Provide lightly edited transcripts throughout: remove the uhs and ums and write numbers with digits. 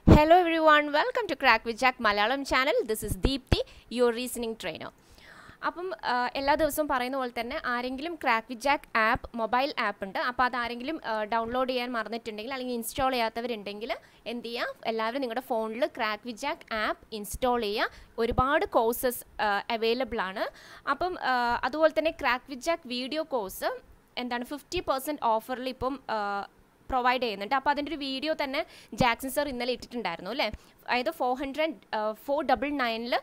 Hello everyone, welcome to Crack with Jack Malayalam channel. This is Deepthi, your reasoning trainer. അപ്പം എല്ലാ ദിവസവും പറയുന്ന പോലെ തന്നെ ആരെങ്കിലും crack with Jack app mobile app ഉണ്ട്. അപ്പോൾ അത് ആരെങ്കിലും ഡൗൺലോഡ് ചെയ്യാൻ മറന്നിട്ടുണ്ടെങ്കിൽ അല്ലെങ്കിൽ ഇൻസ്റ്റാൾ ചെയ്യാത്തവരുണ്ടെങ്കിൽ എന്ത് ചെയ്യുക, എല്ലാവരും നിങ്ങളുടെ ഫോണിൽ crack with Jack app install ചെയ്യുക. ഒരുപാട് കോഴ്സസ് അവൈലബിൾ ആണ്. അപ്പം അതുപോലെ തന്നെ crack with Jack video course എന്താണ് 50% ഓഫറിൽ ഇപ്പം പ്രൊവൈഡ് ചെയ്യുന്നുണ്ട്. അപ്പോൾ അതിൻ്റെ ഒരു വീഡിയോ തന്നെ ജാക്സൺ സർ ഇന്നലെ ഇട്ടിട്ടുണ്ടായിരുന്നു അല്ലേ. അതായത് 499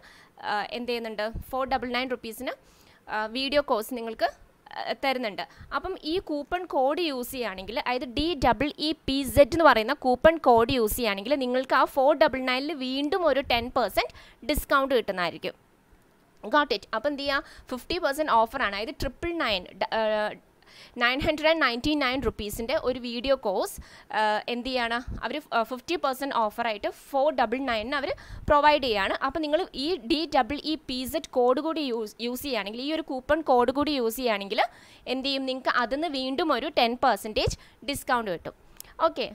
എന്ത് ചെയ്യുന്നുണ്ട്, 499 റുപ്പീസിന് വീഡിയോ കോഴ്സ് നിങ്ങൾക്ക് തരുന്നുണ്ട്. അപ്പം ഈ കൂപ്പൺ കോഡ് യൂസ് ചെയ്യുകയാണെങ്കിൽ, അതായത് DEEPZ എന്ന് പറയുന്ന കൂപ്പൺ കോഡ് യൂസ് ചെയ്യുകയാണെങ്കിൽ നിങ്ങൾക്ക് ആ 499 വീണ്ടും ഒരു 10% ഡിസ്കൗണ്ട് കിട്ടുന്നതായിരിക്കും. Got it. അപ്പം എന്ത് ചെയ്യുക, 50% ഓഫറാണ്. അതായത് 999 റുപ്പീസിൻ്റെ ഒരു വീഡിയോ കോഴ്സ് എന്ത് ചെയ്യാണ്, അവർ 50% ഓഫറായിട്ട് 499 അവർ പ്രൊവൈഡ് ചെയ്യുകയാണ്. അപ്പോൾ നിങ്ങൾ ഈ DEEPZ കോഡ് കൂടി യൂസ് ചെയ്യുകയാണെങ്കിൽ, ഈ ഒരു കൂപ്പൺ കോഡ് കൂടി യൂസ് ചെയ്യുകയാണെങ്കിൽ എന്ത് ചെയ്യും, നിങ്ങൾക്ക് അതിൽ നിന്ന് വീണ്ടും ഒരു 10% ഡിസ്കൗണ്ട് കിട്ടും. ഓക്കെ,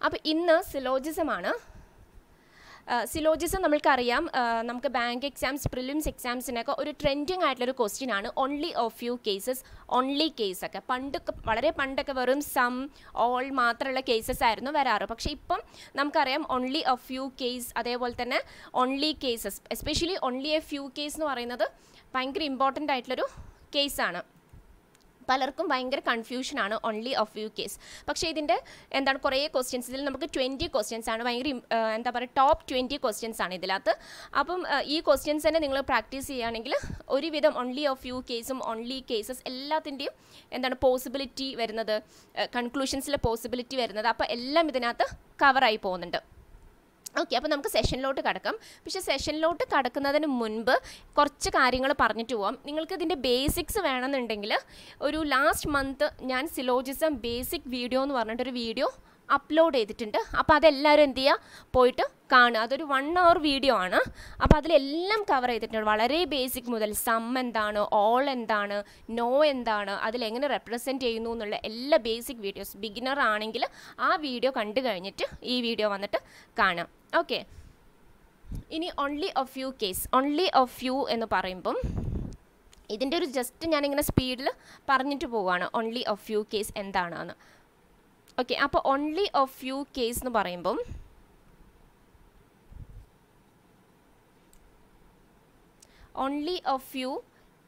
അപ്പോൾ ഇന്ന് സിലോജിസമാണ്. സിലോജിസം നമ്മൾക്കറിയാം, നമുക്ക് ബാങ്ക് എക്സാംസ്, പ്രിലിംസ് എക്സാംസിനൊക്കെ ഒരു ട്രെൻഡിങ് ആയിട്ടുള്ളൊരു ക്വസ്റ്റ്യൻ ആണ്. Only of few cases, only കേസൊക്കെ വളരെ പണ്ടൊക്കെ വെറും സം, ഓൾ മാത്രമുള്ള കേസസ് ആയിരുന്നു വരാറ്. പക്ഷേ ഇപ്പം നമുക്കറിയാം ഓൺലി ഓഫ് ഫ്യൂ കേസ്, അതേപോലെ തന്നെ only cases, especially only a few case എന്ന് പറയുന്നത് ഭയങ്കര ഇമ്പോർട്ടൻ്റ് ആയിട്ടുള്ളൊരു കേസാണ്. പലർക്കും ഭയങ്കര കൺഫ്യൂഷനാണ് ഓൺലി ഓഫ് ഫ്യൂ കേസ്. പക്ഷേ ഇതിൻ്റെ എന്താണ് കുറേ ക്വസ്റ്റ്യൻസ്, ഇതിൽ നമുക്ക് 20 ക്വസ്റ്റ്യൻസ് ആണ്. ഭയങ്കര എന്താ പറയുക, ടോപ്പ് 20 ക്വസ്റ്റ്യൻസ് ആണ് ഇതിനകത്ത്. അപ്പം ഈ ക്വസ്റ്റ്യൻസ് തന്നെ നിങ്ങൾ പ്രാക്ടീസ് ചെയ്യുകയാണെങ്കിൽ ഒരുവിധം ഓൺലി ഓഫ് ഫ്യൂ കേസും ഓൺലി കേസസ് എല്ലാത്തിൻ്റെയും എന്താണ് പോസിബിലിറ്റി വരുന്നത്, കൺക്ലൂഷൻസിലെ പോസിബിലിറ്റി വരുന്നത്, അപ്പോൾ എല്ലാം ഇതിനകത്ത് കവറായി പോകുന്നുണ്ട്. ഓക്കെ, അപ്പോൾ നമുക്ക് സെഷനിലോട്ട് കടക്കാം. പക്ഷേ സെഷനിലോട്ട് കടക്കുന്നതിന് മുൻപ് കുറച്ച് കാര്യങ്ങൾ പറഞ്ഞിട്ട് പോവാം. നിങ്ങൾക്ക് ഇതിൻ്റെ ബേസിക്സ് വേണമെന്നുണ്ടെങ്കിൽ ഒരു ലാസ്റ്റ് മന്ത് ഞാൻ സിലോജിസം ബേസിക് വീഡിയോ എന്ന് പറഞ്ഞിട്ടൊരു വീഡിയോ അപ്ലോഡ് ചെയ്തിട്ടുണ്ട്. അപ്പോൾ അതെല്ലാവരും എന്ത് ചെയ്യുക, പോയിട്ട് കാണുക. അതൊരു 1 hour വീഡിയോ ആണ്. അപ്പോൾ അതിലെല്ലാം കവർ ചെയ്തിട്ടുണ്ട്. വളരെ ബേസിക് മുതൽ സം എന്താണ്, ഓൾ എന്താണ്, നോ എന്താണ്, അതിലെങ്ങനെ റെപ്രസെൻറ്റ് ചെയ്യുന്നു എന്നുള്ള എല്ലാ ബേസിക് വീഡിയോസ്, ബിഗിനർ ആണെങ്കിൽ ആ വീഡിയോ കണ്ടു കഴിഞ്ഞിട്ട് ഈ വീഡിയോ വന്നിട്ട് കാണാം. ഓക്കെ, ഇനി only of few case. Only of few എന്ന് പറയുമ്പം ഇതിൻ്റെ ഒരു ജസ്റ്റ് ഞാനിങ്ങനെ സ്പീഡിൽ പറഞ്ഞിട്ട് പോവുകയാണ് ഓൺലി ഓഫ് ഫ്യൂ കേസ് എന്താണെന്ന്. ഓക്കെ, അപ്പോൾ ഓൺലി ഓഫ് ഫ്യൂ കേസ് എന്ന് പറയുമ്പം ഓൺലി ഓഫ് ഫ്യൂ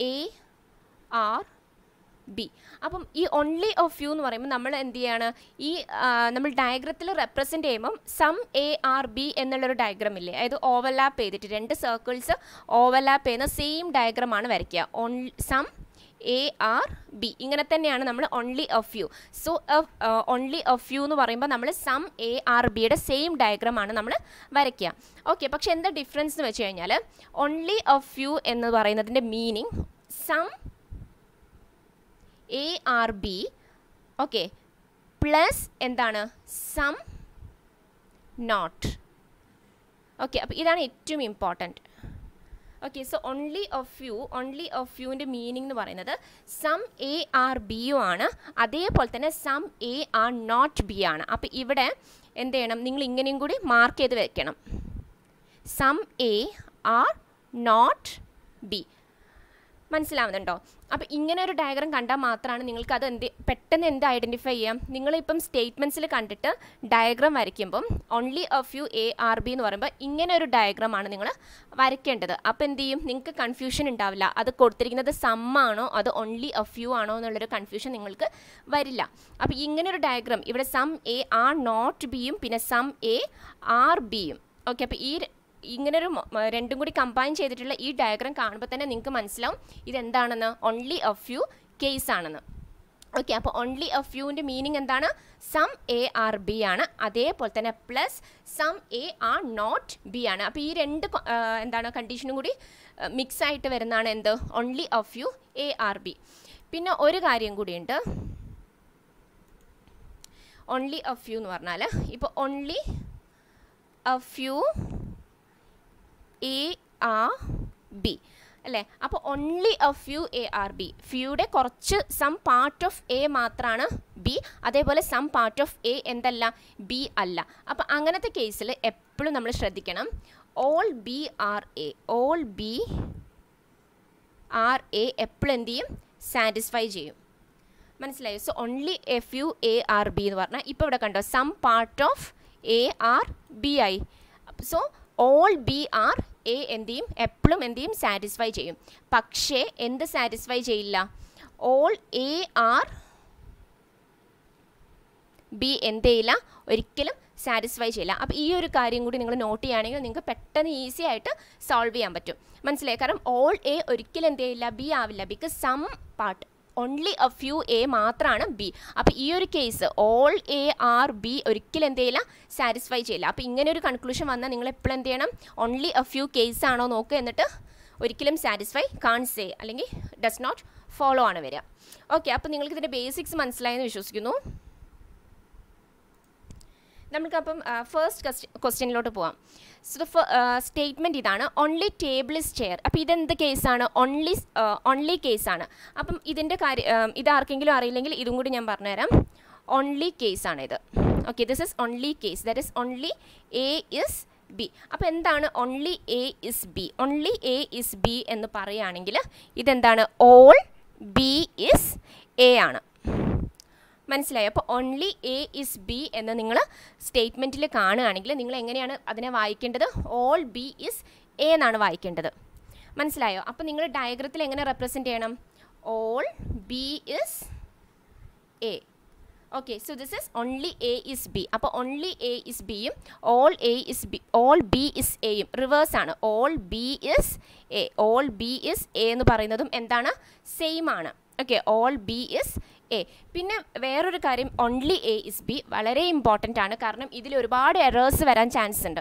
ARB. അപ്പം ഈ ഓൺലി ഓഫ് ഫ്യൂ എന്ന് പറയുമ്പോൾ നമ്മൾ എന്ത് ചെയ്യാണ്, ഈ നമ്മൾ ഡയഗ്രത്തിൽ റെപ്രസെൻറ്റ് ചെയ്യുമ്പം സം ARB എന്നുള്ളൊരു ഡയഗ്രാം ഇല്ലേ, അതായത് ഓവർലാപ്പ് ചെയ്തിട്ട് 2 സർക്കിൾസ് ഓവർലാപ്പ് ചെയ്യുന്ന സെയിം ഡയഗ്രമാണ് വരയ്ക്കുക. സം ARB ഇങ്ങനെ തന്നെയാണ് നമ്മൾ only of few. So only of few എന്ന് പറയുമ്പോൾ നമ്മൾ സം ARBയുടെ സെയിം ഡയഗ്രമാണ് നമ്മൾ വരയ്ക്കുക. ഓക്കെ, പക്ഷെ എന്താ ഡിഫറൻസ് എന്ന് വെച്ച് കഴിഞ്ഞാൽ, ഓൺലി ഓഫ് ഫ്യൂ എന്ന് പറയുന്നതിൻ്റെ meaning some ARB okay plus എന്താണ്, സം നോട്ട്. ഓക്കെ, അപ്പോൾ ഇതാണ് ഏറ്റവും important. Okay, so only of ഫ്യൂവിൻ്റെ മീനിങ് എന്ന് പറയുന്നത് സം ARBയും ആണ്, അതേപോലെ തന്നെ സം AR⁻B ആണ്. അപ്പോൾ ഇവിടെ എന്ത് ചെയ്യണം, നിങ്ങൾ ഇങ്ങനെയും കൂടി മാർക്ക് ചെയ്ത് വെക്കണം, സം AR⁻B. മനസ്സിലാവുന്നുണ്ടോ? അപ്പോൾ ഇങ്ങനെ ഒരു ഡയഗ്രാം കണ്ടാൽ മാത്രമാണ് നിങ്ങൾക്ക് അത് പെട്ടെന്ന് എന്ത് ഐഡൻറ്റിഫൈ ചെയ്യാം. നിങ്ങളിപ്പം സ്റ്റേറ്റ്മെൻറ്റ്സിൽ കണ്ടിട്ട് ഡയഗ്രാം വരയ്ക്കുമ്പം ഓൺലി ഓഫ് ഫ്യൂ ARB എന്ന് പറയുമ്പോൾ ഇങ്ങനെ ഒരു ഡയഗ്രാമാണ് നിങ്ങൾ വരയ്ക്കേണ്ടത്. അപ്പോൾ എന്ത് ചെയ്യും, നിങ്ങൾക്ക് കൺഫ്യൂഷൻ ഉണ്ടാവില്ല. അത് കൊടുത്തിരിക്കുന്നത് സം ആണോ അത് ഓൺലി ഓഫ് ഫ്യൂ ആണോ എന്നുള്ളൊരു കൺഫ്യൂഷൻ നിങ്ങൾക്ക് വരില്ല. അപ്പോൾ ഇങ്ങനെ ഒരു ഡയഗ്രാം ഇവിടെ സം AR⁻Bയും പിന്നെ സം ARBയും. ഓക്കെ, അപ്പോൾ ഇങ്ങനൊരു രണ്ടും കൂടി കമ്പൈൻ ചെയ്തിട്ടുള്ള ഈ ഡയഗ്രാം കാണുമ്പോൾ തന്നെ നിങ്ങൾക്ക് മനസ്സിലാവും ഇതെന്താണെന്ന്, ഓൺലി ഓഫ് ഫ്യൂ കേസ് ആണെന്ന്. ഓക്കെ, അപ്പോൾ ഓൺലി ഓഫ് ഫ്യൂവിൻ്റെ മീനിങ് എന്താണ്, സം ARB ആണ്, അതേപോലെ തന്നെ പ്ലസ് സം AR⁻B ആണ്. അപ്പോൾ ഈ രണ്ട് എന്താണ് കണ്ടീഷനും കൂടി മിക്സ് ആയിട്ട് വരുന്നതാണ് എന്ത്, ഓൺലി ഓഫ് ഫ്യൂ ARB. പിന്നെ ഒരു കാര്യം കൂടിയുണ്ട്, ഓൺലി ഓഫ് ഫ്യൂ എന്ന് പറഞ്ഞാൽ ഇപ്പോൾ ഓൺലി ഓഫ് ഫ്യൂ ARB അല്ലേ? അപ്പോൾ only a few A are B, ഫ്യൂയുടെ കുറച്ച് സം പാർട്ട് ഓഫ് എ മാത്രമാണ് ബി, അതേപോലെ സം പാർട്ട് ഓഫ് എ എന്തല്ല, ബി അല്ല. അപ്പോൾ അങ്ങനത്തെ കേസിൽ എപ്പോഴും നമ്മൾ ശ്രദ്ധിക്കണം, all B are A, all B are A എപ്പോഴും എന്ത് ചെയ്യും, സാറ്റിസ്ഫൈ ചെയ്യും. മനസ്സിലായോ? So only a few A are B എന്ന് പറഞ്ഞാൽ ഇപ്പോൾ ഇവിടെ കണ്ടോ, some part of A are B ആയി. So all B are A എന്ത് ചെയ്യും, എപ്പോഴും എന്ത് ചെയ്യും, സാറ്റിസ്ഫൈ ചെയ്യും. പക്ഷേ എന്ത് സാറ്റിസ്ഫൈ ചെയ്യില്ല, ഓൾ എ ആർ ബി എന്ത് ചെയ്യില്ല, ഒരിക്കലും സാറ്റിസ്ഫൈ ചെയ്യില്ല. അപ്പോൾ ഈ ഒരു കാര്യം കൂടി നിങ്ങൾ നോട്ട് ചെയ്യുകയാണെങ്കിൽ നിങ്ങൾക്ക് പെട്ടെന്ന് ഈസി ആയിട്ട് സോൾവ് ചെയ്യാൻ പറ്റും. മനസ്സിലായി? കാരണം ഓൾ എ ഒരിക്കലും എന്ത് ചെയ്യില്ല, ബി ആവില്ല. Because some part, only a few A മാത്രമാണ് ബി. അപ്പോൾ ഈ ഒരു case all A are B ഒരിക്കലും എന്ത് ചെയ്യില്ല, സാറ്റിസ്ഫൈ ചെയ്യില്ല. അപ്പോൾ ഇങ്ങനെ ഒരു കൺക്ലൂഷൻ വന്നാൽ നിങ്ങൾ എപ്പോഴും എന്ത് ചെയ്യണം, ഓൺലി എ ഫ്യൂ കേസ് ആണോ നോക്കുക, എന്നിട്ട് ഒരിക്കലും സാറ്റിസ്ഫൈ കാൺട്ട് സേ അല്ലെങ്കിൽ ഡസ് നോട്ട് ഫോളോ ആണ് വരിക. ഓക്കെ, അപ്പോൾ നിങ്ങൾക്ക് ഇതിൻ്റെ ബേസിക്സ് മനസ്സിലായെന്ന് വിശ്വസിക്കുന്നു. നമുക്കപ്പം ഫസ്റ്റ് ക്വസ്റ്റ്യനിലോട്ട് പോവാം. സോ സ്റ്റേറ്റ്മെൻറ്റ് ഇതാണ്, ഓൺലി ടേബിൾ ഇസ് ചെയർ. അപ്പോൾ ഇതെന്ത് കേസാണ്, ഓൺലി കേസാണ്. അപ്പം ഇതിൻ്റെ കാര്യം ഇത് ആർക്കെങ്കിലും അറിയില്ലെങ്കിൽ ഇതും കൂടി ഞാൻ പറഞ്ഞുതരാം. ഓൺലി കേസാണ് ഇത്. Okay, this is only case, that is only A is B. അപ്പോൾ എന്താണ് only A is B? Only A is B എന്ന് പറയുകയാണെങ്കിൽ ഇതെന്താണ്, ഓൾ ബി ഇസ് എ ആണ്. മനസ്സിലായോ? അപ്പോൾ ഓൺലി എ ഇസ് ബി എന്ന് നിങ്ങൾ സ്റ്റേറ്റ്മെൻറ്റിൽ കാണുകയാണെങ്കിൽ നിങ്ങൾ എങ്ങനെയാണ് അതിനെ വായിക്കേണ്ടത്, ഓൾ ബി ഇസ് എ എന്നാണ് വായിക്കേണ്ടത്. മനസ്സിലായോ? അപ്പോൾ നിങ്ങൾ ഡയഗ്രത്തിൽ എങ്ങനെ റെപ്രസെൻറ്റ് ചെയ്യണം, all be is A. Okay, so this is only A is B. അപ്പോൾ ഓൺലി എ ഇസ് ബിയും ഓൾ ബി ഇസ് എയും റിവേഴ്സ് ആണ്. All be is A, all B is A എന്ന് പറയുന്നതും എന്താണ്, സെയിം ആണ്. Okay, all be is A. പിന്നെ വേറൊരു കാര്യം, ഓൺലി എ ഇസ് ബി വളരെ ഇമ്പോർട്ടൻ്റ് ആണ്. കാരണം ഇതിൽ ഒരുപാട് എറേഴ്സ് വരാൻ ചാൻസ് ഉണ്ട്.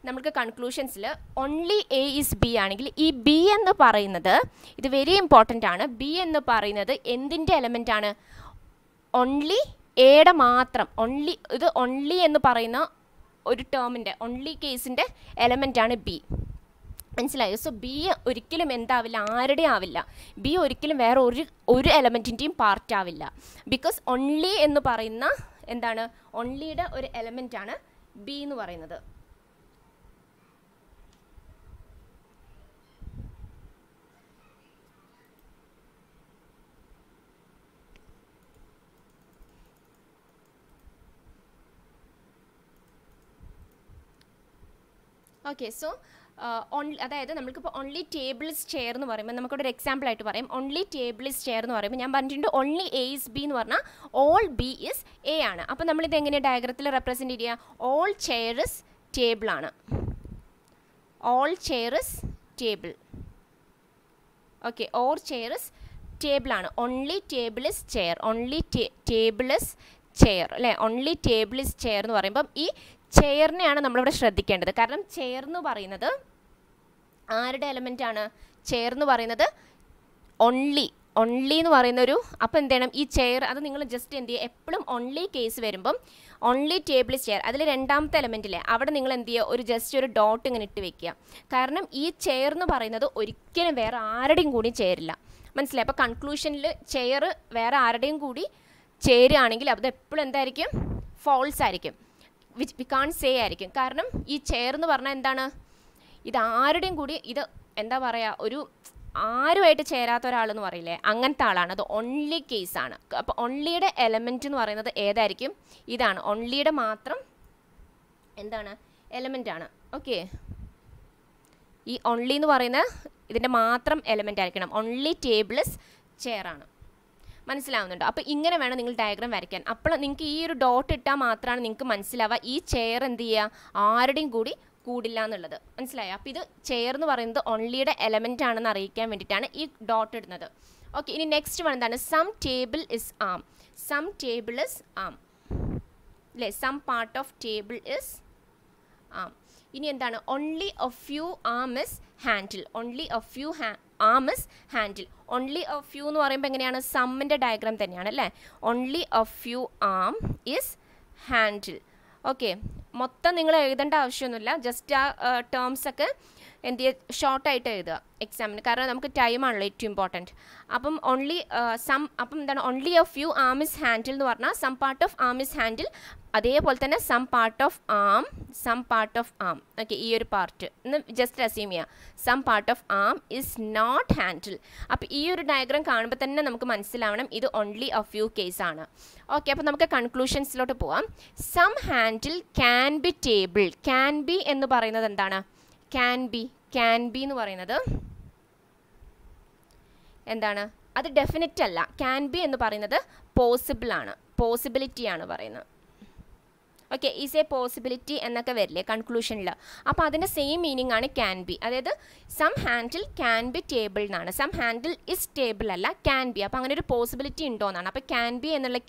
നമുക്ക് കൺക്ലൂഷൻസിൽ ഓൺലി എ ഇസ് ബി ആണെങ്കിൽ ഈ ബി എന്ന് പറയുന്നത്, ഇത് വെരി ഇമ്പോർട്ടൻ്റ് ആണ്, ബി എന്ന് പറയുന്നത് എന്തിൻ്റെ എലമെൻ്റ് ആണ്, ഓൺലി എയുടെ മാത്രം, ഇത് ഓൺലി എന്ന് പറയുന്ന ഒരു ടേമിൻ്റെ, ഓൺലി കേസിൻ്റെ എലമെൻ്റ് ആണ് ബി. മനസ്സിലായോ? സോ ബി ഒരിക്കലും എന്താവില്ല, ആരുടെയും ആവില്ല. ബി ഒരിക്കലും വേറെ ഒരു എലമെൻറ്റിൻ്റെയും പാർട്ട് ആവില്ല. ബിക്കോസ് ഓൺലി എന്ന് പറയുന്ന എന്താണ്, ഓൺലിയുടെ ഒരു എലമെൻ്റാണ് ബി എന്ന് പറയുന്നത്. ഓക്കെ, സോ അതായത് നമുക്കിപ്പോൾ ഓൺലി ടേബിൾ ഇസ് ചെയർ എന്ന് പറയുമ്പോൾ നമുക്കൊരു എക്സാമ്പിൾ ആയിട്ട് പറയാം. ഓൺലി ടേബിൾ ഇസ് ചെയർ എന്ന് പറയുമ്പോൾ ഞാൻ പറഞ്ഞിട്ടുണ്ട് ഓൺലി എ ഇസ് ബി എന്ന് പറഞ്ഞാൽ ഓൾ ബി ഇസ് എ ആണ്. അപ്പോൾ നമ്മളിത് എങ്ങനെയാണ് ഡയഗ്രത്തിൽ റെപ്രസെൻറ്റ് ചെയ്യുക, ഓൾ ചെയർ ഇസ് ടേബിൾ ആണ്. All chair is table. Okay, all chair is table ആണ്. Only table is chair, only table is chair അല്ലേ. ഓൺലി ടേബിൾ ഇസ് ചെയർ എന്ന് പറയുമ്പം ഈ ചെയറിനെയാണ് നമ്മളിവിടെ ശ്രദ്ധിക്കേണ്ടത്. കാരണം ചെയർ എന്ന് പറയുന്നത് ആരുടെ എലമെൻ്റ് ആണ്, ചെയർ എന്ന് പറയുന്നത് ഓൺലി എന്ന് പറയുന്നൊരു, അപ്പോൾ എന്ത് ചെയ്യണം, ഈ ചെയർ അത് നിങ്ങൾ ജസ്റ്റ് എന്ത് ചെയ്യുക, എപ്പോഴും ഓൺലി കേസ് വരുമ്പം ഓൺലി ടേബിൾ ഇസ് ചെയർ, അതിൽ രണ്ടാമത്തെ എലമെൻറ്റില്ലേ അവിടെ നിങ്ങൾ എന്ത് ചെയ്യുക, ജസ്റ്റ് ഒരു ഡോട്ട് ഇങ്ങനെ ഇട്ട് വെക്കുക. കാരണം ഈ ചെയർ എന്ന് പറയുന്നത് ഒരിക്കലും വേറെ ആരുടെയും കൂടി ചേരില്ല. മനസ്സിലായി? അപ്പോൾ കൺക്ലൂഷനിൽ ചെയർ വേറെ ആരുടെയും കൂടി ചേരുകയാണെങ്കിൽ അത് എപ്പോഴും എന്തായിരിക്കും, ഫോൾസ് ആയിരിക്കും, വി കാൺ സേ ആയിരിക്കും. കാരണം ഈ ചെയർ എന്ന് പറഞ്ഞാൽ എന്താണ്, ഇത് ആരുടെയും കൂടി, ഇത് എന്താ പറയുക, ഒരു ആരുമായിട്ട് ചേരാത്ത ഒരാളെന്ന് പറയില്ലേ, അങ്ങനത്തെ ആളാണ്. അത് ഓൺലി കേസാണ്. അപ്പോൾ ഓൺലിയുടെ എലമെൻറ്റ് എന്ന് പറയുന്നത് ഏതായിരിക്കും, ഇതാണ് ഓൺലിയുടെ മാത്രം എന്താണ് എലമെൻ്റ് ആണ്. ഓക്കെ, ഈ ഓൺലി എന്ന് പറയുന്ന ഇതിൻ്റെ മാത്രം എലമെൻ്റ് ആയിരിക്കണം. ഓൺലി ടേബിൾസ് ചെയർ ആണ്. മനസ്സിലാവുന്നുണ്ടോ? അപ്പോൾ ഇങ്ങനെ വേണം നിങ്ങൾ ഡയഗ്രാം വരയ്ക്കാൻ. അപ്പോൾ നിങ്ങൾക്ക് ഈ ഒരു ഡോട്ട് ഇട്ടാൽ മാത്രമാണ് നിങ്ങൾക്ക് മനസ്സിലാവുക ഈ ചെയർ എന്ത് ചെയ്യുക, ആരുടെയും കൂടി കൂടില്ല എന്നുള്ളത്. മനസ്സിലായോ? അപ്പോൾ ഇത് ചെയർ എന്ന് പറയുന്നത് ഓൺലിയുടെ എലമെൻ്റ് ആണെന്ന് അറിയിക്കാൻ വേണ്ടിയിട്ടാണ് ഈ ഡോട്ട് ഇടുന്നത്. ഓക്കെ, ഇനി നെക്സ്റ്റ് വൺ എന്താണ്, some table is arm. Some table is arm അല്ലേ, some part of table is arm. ഇനി എന്താണ്, only a few arm is handle. Only a few arm is handle. Only a few എന്ന് പറയുമ്പോൾ എങ്ങനെയാണ്, സമ്മിൻ്റെ diagram തന്നെയാണ് അല്ലേ. Only a few arm is handle. Okay, മൊത്തം നിങ്ങൾ എഴുതേണ്ട ആവശ്യമൊന്നുമില്ല, ജസ്റ്റ് ആ ടേംസൊക്കെ എന്ത് ചെയ്യുക, ഷോർട്ടായിട്ട് എഴുതുക എക്സാമിന്, കാരണം നമുക്ക് ടൈമാണല്ലോ ഏറ്റവും ഇമ്പോർട്ടൻറ്റ്. അപ്പം ഓൺലി അപ്പം എന്താണ് only a few arm is handle എന്ന് പറഞ്ഞാൽ some part of arm is handle, അതേപോലെ തന്നെ some part of arm okay, ഈ ഒരു പാർട്ട് എന്ന് ജസ്റ്റ് അസ്യൂം ചെയ്യുക. Some part of arm is not handle. അപ്പോൾ ഈ ഒരു ഡയഗ്രാം കാണുമ്പോൾ തന്നെ നമുക്ക് മനസ്സിലാവണം ഇത് ഓൺലി എ ഫ്യൂ കേസാണ്. ഓക്കെ, അപ്പോൾ നമുക്ക് കൺക്ലൂഷൻസിലോട്ട് പോവാം. Some handle can be table. Can be എന്ന് പറയുന്നത് എന്താണ്? ക്യാൻ ബി എന്ന് പറയുന്നത് എന്താണ്? അത് ഡെഫിനിറ്റ് അല്ല. ക്യാൻ ബി എന്ന് പറയുന്നത് പോസിബിൾ ആണ്, പോസിബിലിറ്റിയാണ് പറയുന്നത്. ഓക്കെ, ഈസ് എ പോസിബിലിറ്റി എന്നൊക്കെ വരില്ലേ കൺക്ലൂഷനിൽ. അപ്പോൾ അതിൻ്റെ സെയിം മീനിങ് ആണ് ക്യാൻ ബി. അതായത് some handle can be table എന്നാണ്. സം ഹാൻഡിൽ ഇസ് ടേബിൾ അല്ല, ക്യാൻ ബി. അപ്പോൾ അങ്ങനെ ഒരു പോസിബിലിറ്റി ഉണ്ടോ എന്നാണ്. അപ്പോൾ ക്യാൻ ബി എന്നുള്ള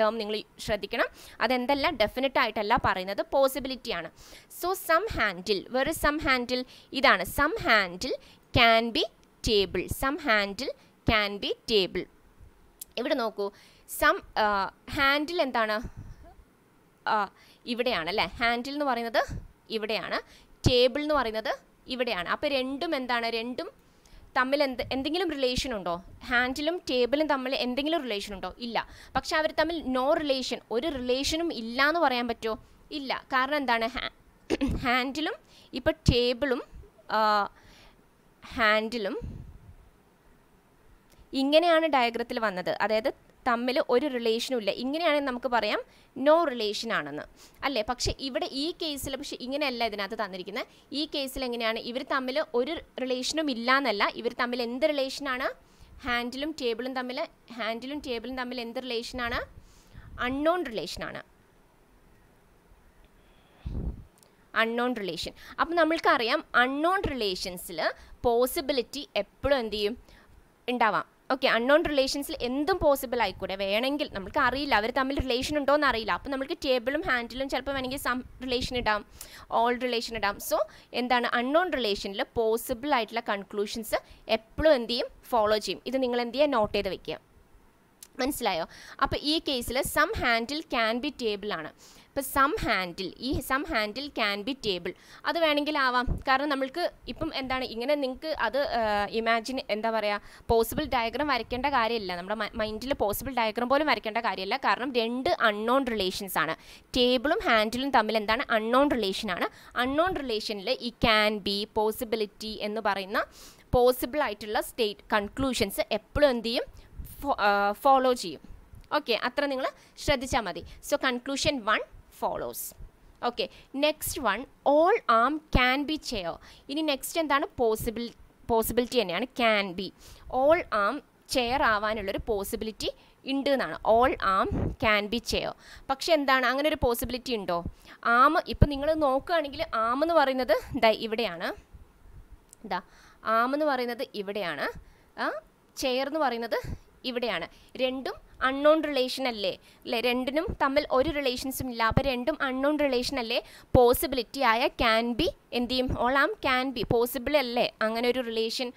ടേം നിങ്ങൾ ശ്രദ്ധിക്കണം. അതെന്തല്ല, ഡെഫിനറ്റ് ആയിട്ടല്ല പറയുന്നത്, പോസിബിലിറ്റിയാണ്. So some handle, where is some handle? ഇതാണ് some handle can be table. Some handle can be table. ഇവിടെ നോക്കൂ, സം ഹാൻഡിൽ എന്താണ്? ഇവിടെയാണ് അല്ലേ, ഹാൻഡിൽ എന്ന് പറയുന്നത് ഇവിടെയാണ്, ടേബിൾ എന്ന് പറയുന്നത് ഇവിടെയാണ്. അപ്പോൾ രണ്ടും എന്താണ്? രണ്ടും തമ്മിൽ എന്തെങ്കിലും റിലേഷൻ ഉണ്ടോ? ഹാൻഡിലും ടേബിളും തമ്മിൽ എന്തെങ്കിലും റിലേഷൻ ഉണ്ടോ? ഇല്ല. പക്ഷെ അവർ തമ്മിൽ നോ റിലേഷൻ, ഒരു റിലേഷനും ഇല്ല എന്ന് പറയാൻ പറ്റുമോ? ഇല്ല. കാരണം എന്താണ്? ഹാൻഡിലും ഇപ്പോൾ ടേബിളും ഹാൻഡിലും ഇങ്ങനെയാണ് ഡയഗ്രത്തിൽ വന്നത്, അതായത് തമ്മിൽ ഒരു റിലേഷനും ഇല്ല. ഇങ്ങനെയാണെങ്കിൽ നമുക്ക് പറയാം നോ റിലേഷൻ ആണെന്ന് അല്ലേ. പക്ഷേ ഇവിടെ ഈ കേസിൽ പക്ഷേ ഇങ്ങനെയല്ല ഇതിനകത്ത് തന്നിരിക്കുന്നത്. ഈ കേസിൽ എങ്ങനെയാണ്? ഇവർ തമ്മിൽ ഒരു റിലേഷനും ഇല്ല എന്നല്ല, ഇവർ തമ്മിൽ എന്ത് റിലേഷനാണ്? ഹാൻഡിലും ടേബിളും തമ്മിൽ എന്ത് റിലേഷനാണ്? അൺനോൺ റിലേഷനാണ്, അൺനോൺ റിലേഷൻ. അപ്പം നമ്മൾക്കറിയാം അൺനോൺ റിലേഷൻസിൽ പോസിബിലിറ്റി എപ്പോഴും എന്ത് ചെയ്യും? ഉണ്ടാവാം. ഓക്കെ, അൺനോൺ റിലേഷൻസിൽ എന്തും പോസിബിൾ ആയിക്കൂടെ, വേണമെങ്കിൽ നമുക്ക് അറിയില്ല അവർ തമ്മിൽ റിലേഷൻ ഉണ്ടോ എന്ന് അറിയില്ല. അപ്പോൾ നമുക്ക് ടേബിളും ഹാൻഡിലും ചിലപ്പോൾ വേണമെങ്കിൽ സം റിലേഷൻ ഇടാം, ഓൾ റിലേഷൻ ഇടാം. സോ എന്താണ്? അൺനോൺ റിലേഷനിൽ പോസിബിൾ ആയിട്ടുള്ള കൺക്ലൂഷൻസ് എപ്പോഴും എന്ത് ചെയ്യും? ഫോളോ ചെയ്യും. ഇത് നിങ്ങൾ എന്ത് ചെയ്യുക? നോട്ട് ചെയ്ത് വെക്കുക. മനസ്സിലായോ? അപ്പോൾ ഈ കേസിൽ some handle can be table ആണ്. ഇപ്പോൾ some handle can be table അത് വേണമെങ്കിൽ ആവാം. കാരണം നമ്മൾക്ക് ഇപ്പം എന്താണ് ഇങ്ങനെ നിങ്ങൾക്ക് അത് ഇമാജിൻ എന്താ പറയുക, പോസിബിൾ ഡയഗ്രാം വരയ്ക്കേണ്ട കാര്യമില്ല, നമ്മുടെ മൈൻഡിൽ പോസിബിൾ ഡയഗ്രാം പോലും വരയ്ക്കേണ്ട കാര്യമില്ല. കാരണം രണ്ട് അൺനോൺ റിലേഷൻസ് ആണ്. ടേബിളും ഹാൻഡിലും തമ്മിൽ എന്താണ്? അൺനോൺ റിലേഷനാണ്. അൺനോൺ റിലേഷനിൽ ഈ ക്യാൻ ബി, പോസിബിലിറ്റി എന്ന് പറയുന്ന പോസിബിൾ ആയിട്ടുള്ള കൺക്ലൂഷൻസ് എപ്പോഴും എന്ത് ചെയ്യും? ഫോളോ ചെയ്യും. ഓക്കെ, അത്ര നിങ്ങൾ ശ്രദ്ധിച്ചാൽ മതി. So conclusion 1 follows. Okay, next one all arm can be chair. ഇനി നെക്സ്റ്റ് എന്താണ്? പോസിബിലിറ്റി തന്നെയാണ് can be. All arm chair ആവാനുള്ളൊരു പോസിബിലിറ്റി ഉണ്ട് എന്നാണ്. All arm can be chair. പക്ഷെ എന്താണ്? അങ്ങനെ ഒരു പോസിബിലിറ്റി ഉണ്ടോ? ആം ഇപ്പം നിങ്ങൾ നോക്കുകയാണെങ്കിൽ ആം എന്ന് പറയുന്നത് ഇവിടെയാണ്, ആം എന്ന് പറയുന്നത് ഇവിടെയാണ്, ചെയർ എന്ന് പറയുന്നത് ഇവിടെയാണ്. രണ്ടും അൺനോൺ റിലേഷൻ അല്ലേ, രണ്ടിനും തമ്മിൽ ഒരു റിലേഷൻസും ഇല്ല. അപ്പോൾ രണ്ടും അൺനോൺ റിലേഷൻ അല്ലേ. പോസിബിലിറ്റി ആയ ക്യാൻ ബി എന്ത് ചെയ്യും? All arm can be possible അല്ലേ, അങ്ങനെ ഒരു റിലേഷൻ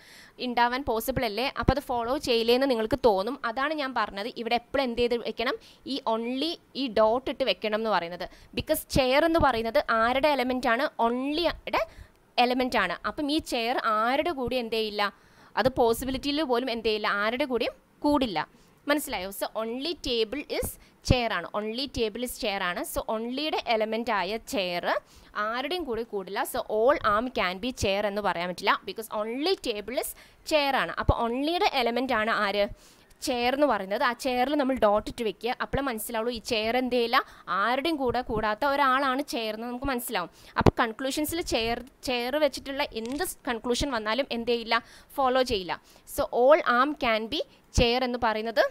ഉണ്ടാവാൻ പോസിബിൾ അല്ലേ. അപ്പോൾ അത് ഫോളോ ചെയ്യില്ലേന്ന് നിങ്ങൾക്ക് തോന്നും. അതാണ് ഞാൻ പറഞ്ഞത് ഇവിടെ എപ്പോഴും എന്ത് ചെയ്ത് വെക്കണം? ഈ ഓൺലി ഈ ഡോട്ട് ഇട്ട് വെക്കണം എന്ന് പറയുന്നത്. ബിക്കോസ് ചെയർ എന്ന് പറയുന്നത് ആരുടെ എലമെൻ്റ് ആണ്? ഓൺലിയുടെ എലമെൻ്റ് ആണ്. അപ്പം ഈ ചെയർ ആരുടെ കൂടി എന്ത് ചെയ്യില്ല? അത് പോസിബിലിറ്റിയിൽ പോലും എന്ത് ചെയ്യില്ല, ആരുടെ കൂടിയും കൂടില്ല. മനസ്സിലായോ? So only table is chair ആണ്, ഓൺലി ടേബിൾ ഇസ് ചെയർ ആണ്. സോ ഓൺലിയുടെ എലമെൻ്റ് ആയ ചെയർ ആരുടെയും കൂടി കൂടില്ല. So all arm can be chair എന്ന് പറയാൻ പറ്റില്ല, because only table is chair ആണ്. അപ്പോൾ ഓൺലിയുടെ എലമെൻ്റ് ആണ് ആര്? ചെയർ എന്ന് പറയുന്നത്. ആ ചെയറിൽ നമ്മൾ ഡോട്ട് ഇട്ട് വെക്കുക. അപ്പോഴേ മനസ്സിലാവുള്ളൂ ഈ ചെയർ എന്ത് ചെയ്യില്ല, ആരുടെയും കൂടെ കൂടാത്ത ഒരാളാണ് ചെയർ എന്ന് നമുക്ക് മനസ്സിലാവും. അപ്പോൾ കൺക്ലൂഷൻസിൽ ചെയർ വെച്ചിട്ടുള്ള എന്ത് കൺക്ലൂഷൻ വന്നാലും എന്ത് ചെയ്യില്ല, ഫോളോ ചെയ്യില്ല. So all arm can be chair എന്ന് പറയുന്നത്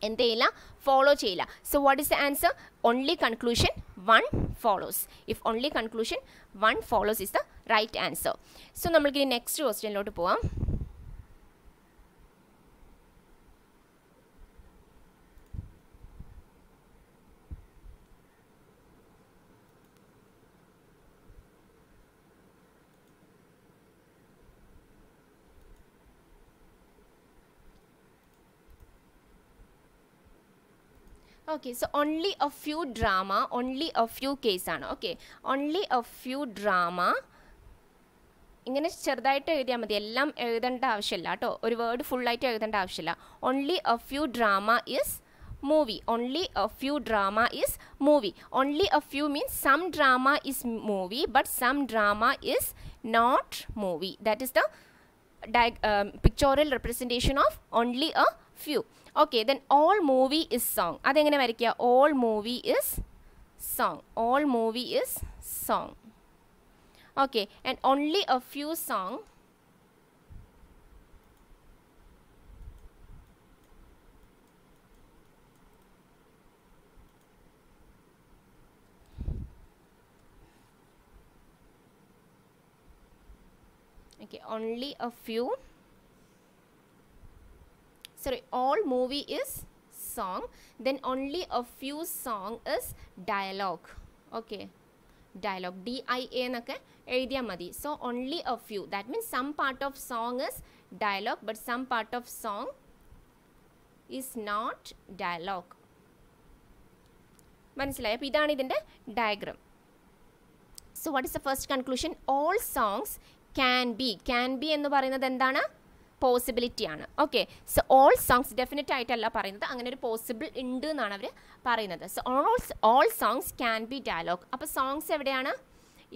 എന്ത് ചെയ്യില്ല, ഫോളോ ചെയ്യില്ല. So what is the answer? Only conclusion 1 follows. If only conclusion 1 follows is the right answer. So നമ്മൾക്ക് ഇനി നെക്സ്റ്റ് ക്വസ്റ്റ്യനിലോട്ട് പോവാം. Okay, so only a few drama, only a few case ആണ്. Okay, only a few drama ഇങ്ങനെ ചെറുതായിട്ട് എഴുതിയാൽ മതി, എല്ലാം എഴുതേണ്ട ആവശ്യമില്ല കേട്ടോ, ഒരു വേർഡ് ഫുള്ളായിട്ട് എഴുതേണ്ട ആവശ്യമില്ല. Only a few drama is movie. Only a few drama is movie. Only a few means some drama is movie but some drama is not movie. That is the pictorial representation of only a few. Okay, then all movie is song. അതെങ്ങനെ വരയ്ക്കുക? all movie is song. all movie is song. Okay, and only a few song okay, only a few, sorry, all movie is song, then only a few song is dialogue. Okay, dialogue, DIA എന്നൊക്കെ എഴുതിയാൽ മതി. So only a few, that means some part of song is dialogue but some part of song is not dialogue. മനസ്സിലായോ? അപ്പോൾ ഇതാണ് ഇതിൻ്റെ diagram. So what is the first conclusion? All songs can be എന്ന് പറയുന്നത് എന്താണ്? Possibility ആണ്. Okay, so all songs definite ആയിട്ടല്ല പറയുന്നത്, അങ്ങനെ ഒരു പോസിബിൾ ഉണ്ട് എന്നാണ് അവർ പറയുന്നത്. So all songs can be dialogue. അപ്പോൾ സോങ്സ് എവിടെയാണ്?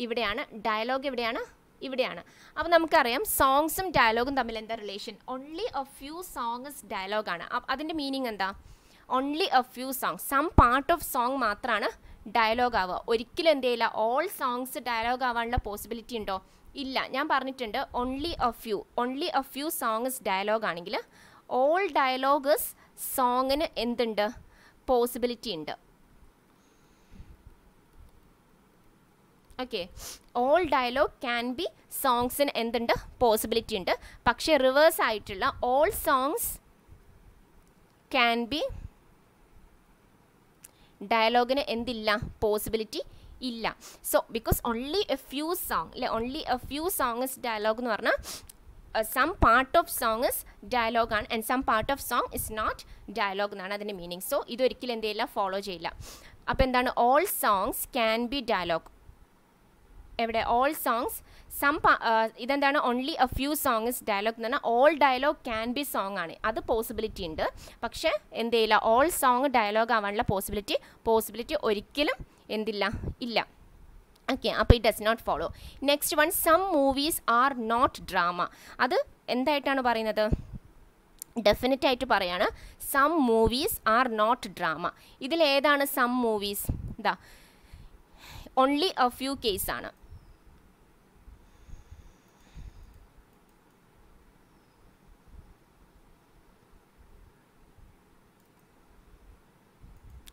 ഇവിടെയാണ്. ഡയലോഗ് എവിടെയാണ്? ഇവിടെയാണ്. അപ്പോൾ നമുക്കറിയാം സോങ്സും ഡയലോഗും തമ്മിൽ എന്താ relation? Only a few songs ഡയലോഗാണ്. അതിൻ്റെ മീനിങ് എന്താ? Only a few songs, some part of song മാത്രമാണ് ഡയലോഗ് ആവുക. ഒരിക്കലും എന്ത് ചെയ്യില്ല, ഓൾ സോങ്സ് ഡയലോഗ് ആവാനുള്ള പോസിബിലിറ്റി ഉണ്ടോ? ഇല്ല. ഞാൻ പറഞ്ഞിട്ടുണ്ട് only a few songs dialogue ആണെങ്കിൽ ഓൾ ഡയലോഗ്സ് സോങ്ങിന് എന്തുണ്ട്? പോസിബിലിറ്റി ഉണ്ട്. Okay, all dialogue can be സോങ്സിന് എന്തുണ്ട്? പോസിബിലിറ്റി ഉണ്ട്. പക്ഷേ റിവേഴ്സ് ആയിട്ടുള്ള ഓൾ സോങ്സ് ക്യാൻ ബി ഡയലോഗിന് എന്തില്ല? പോസിബിലിറ്റി ഇല്ല. So because only a few song അല്ലെ, only a few songs dialogue എന്ന് പറഞ്ഞാൽ some part of song is dialogue ആണ് and some part of song is not dialogue എന്നാണ് അതിൻ്റെ മീനിങ്. സോ ഇതൊരിക്കലും എന്ത് ചെയ്യില്ല? ഫോളോ ചെയ്യില്ല. അപ്പോൾ എന്താണ്? All songs can be dialogue. എവിടെ? ഓൾ സോങ്സ് സം ഇതെന്താണ്? Only a few songs dialogue എന്ന് പറഞ്ഞാൽ all dialogue can be song ആണ്, അത് പോസിബിലിറ്റി ഉണ്ട്. പക്ഷേ എന്ത് ചെയ്യില്ല? ഓൾ സോങ് ഡയലോഗ് ആവാനുള്ള പോസിബിലിറ്റി ഒരിക്കലും എന്തില്ല? ഇല്ല. ഓക്കെ, അപ്പോൾ it does not follow. Next one, some movies are not drama. അത് എന്തായിട്ടാണ് പറയുന്നത്? ഡെഫിനറ്റ് ആയിട്ട് പറയാണ് some movies are not drama. ഇതിലേതാണ് സം മൂവീസ്? ഇതാ ഓൺലി എ ഫ്യൂ കേസാണ്.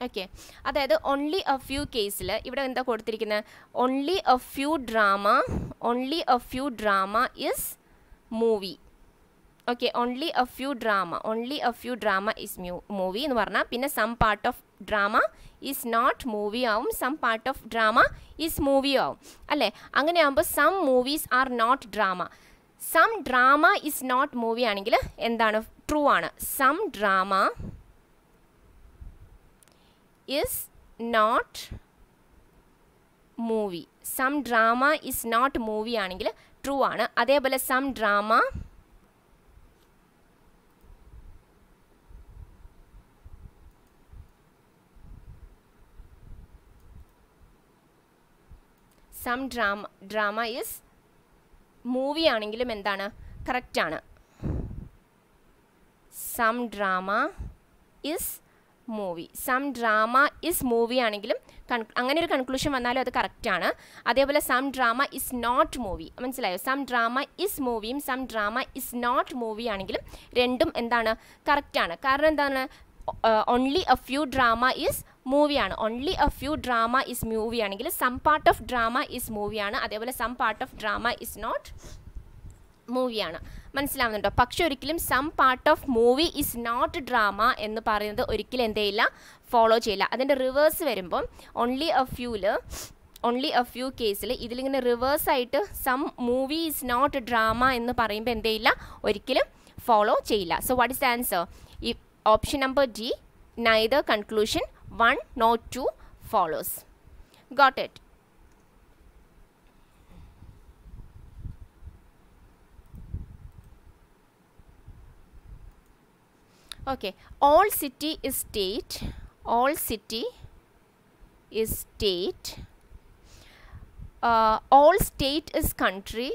ഓക്കെ, അതായത് ഓൺലി എ ഫ്യൂ കേസിൽ ഇവിടെ എന്താ കൊടുത്തിരിക്കുന്നത്? Only a few drama is movie. Okay, only a few drama is movie എന്ന് പറഞ്ഞാൽ പിന്നെ some part of drama is not movie ആവും, some part of drama is movie ആവും അല്ലേ? അങ്ങനെ ആകുമ്പോൾ some movies are not drama. Some drama is not movie ആണെങ്കിൽ എന്താണ്? ട്രൂ ആണ്. Some drama is not movie. some drama is not movie ആണെങ്കിൽ true ആണ്. അതേപോലെ some drama is മൂവി ആണെങ്കിലും എന്താണ്? കറക്റ്റ് ആണ്. some drama is movie, some drama is movie ആണെങ്കിലും അങ്ങനെ ഒരു കൺക്ലൂഷൻ വന്നാലും അത് കറക്റ്റാണ്. അതേപോലെ some drama is not movie, മനസ്സിലായോ? സം ഡ്രാമ ഇസ് മൂവിയും some drama is not movie ആണെങ്കിലും രണ്ടും എന്താണ്? കറക്റ്റാണ്. കാരണം എന്താണ്? Only a few drama is മൂവിയാണ്. Only a few drama is movie ആണെങ്കിൽ some part of drama is മൂവിയാണ്. അതേപോലെ some part of drama is not മൂവിയാണ്. മനസ്സിലാവുന്നുണ്ടോ? പക്ഷെ ഒരിക്കലും some part of movie is not drama എന്ന് പറയുന്നത് ഒരിക്കലും എന്ത് ചെയ്യില്ല? ഫോളോ ചെയ്യില്ല. അതിൻ്റെ റിവേഴ്സ് വരുമ്പം ഓൺലി എ ഫ്യൂ കേസിൽ ഇതിലിങ്ങനെ റിവേഴ്സായിട്ട് some movie is not drama എന്ന് പറയുമ്പോൾ എന്ത് ചെയ്യില്ല? ഒരിക്കലും ഫോളോ ചെയ്യില്ല. So what is the answer? ഈ option number D, neither conclusion 1 nor 2 follows. Got it? Okay, all city is state. All city is state. All state is country.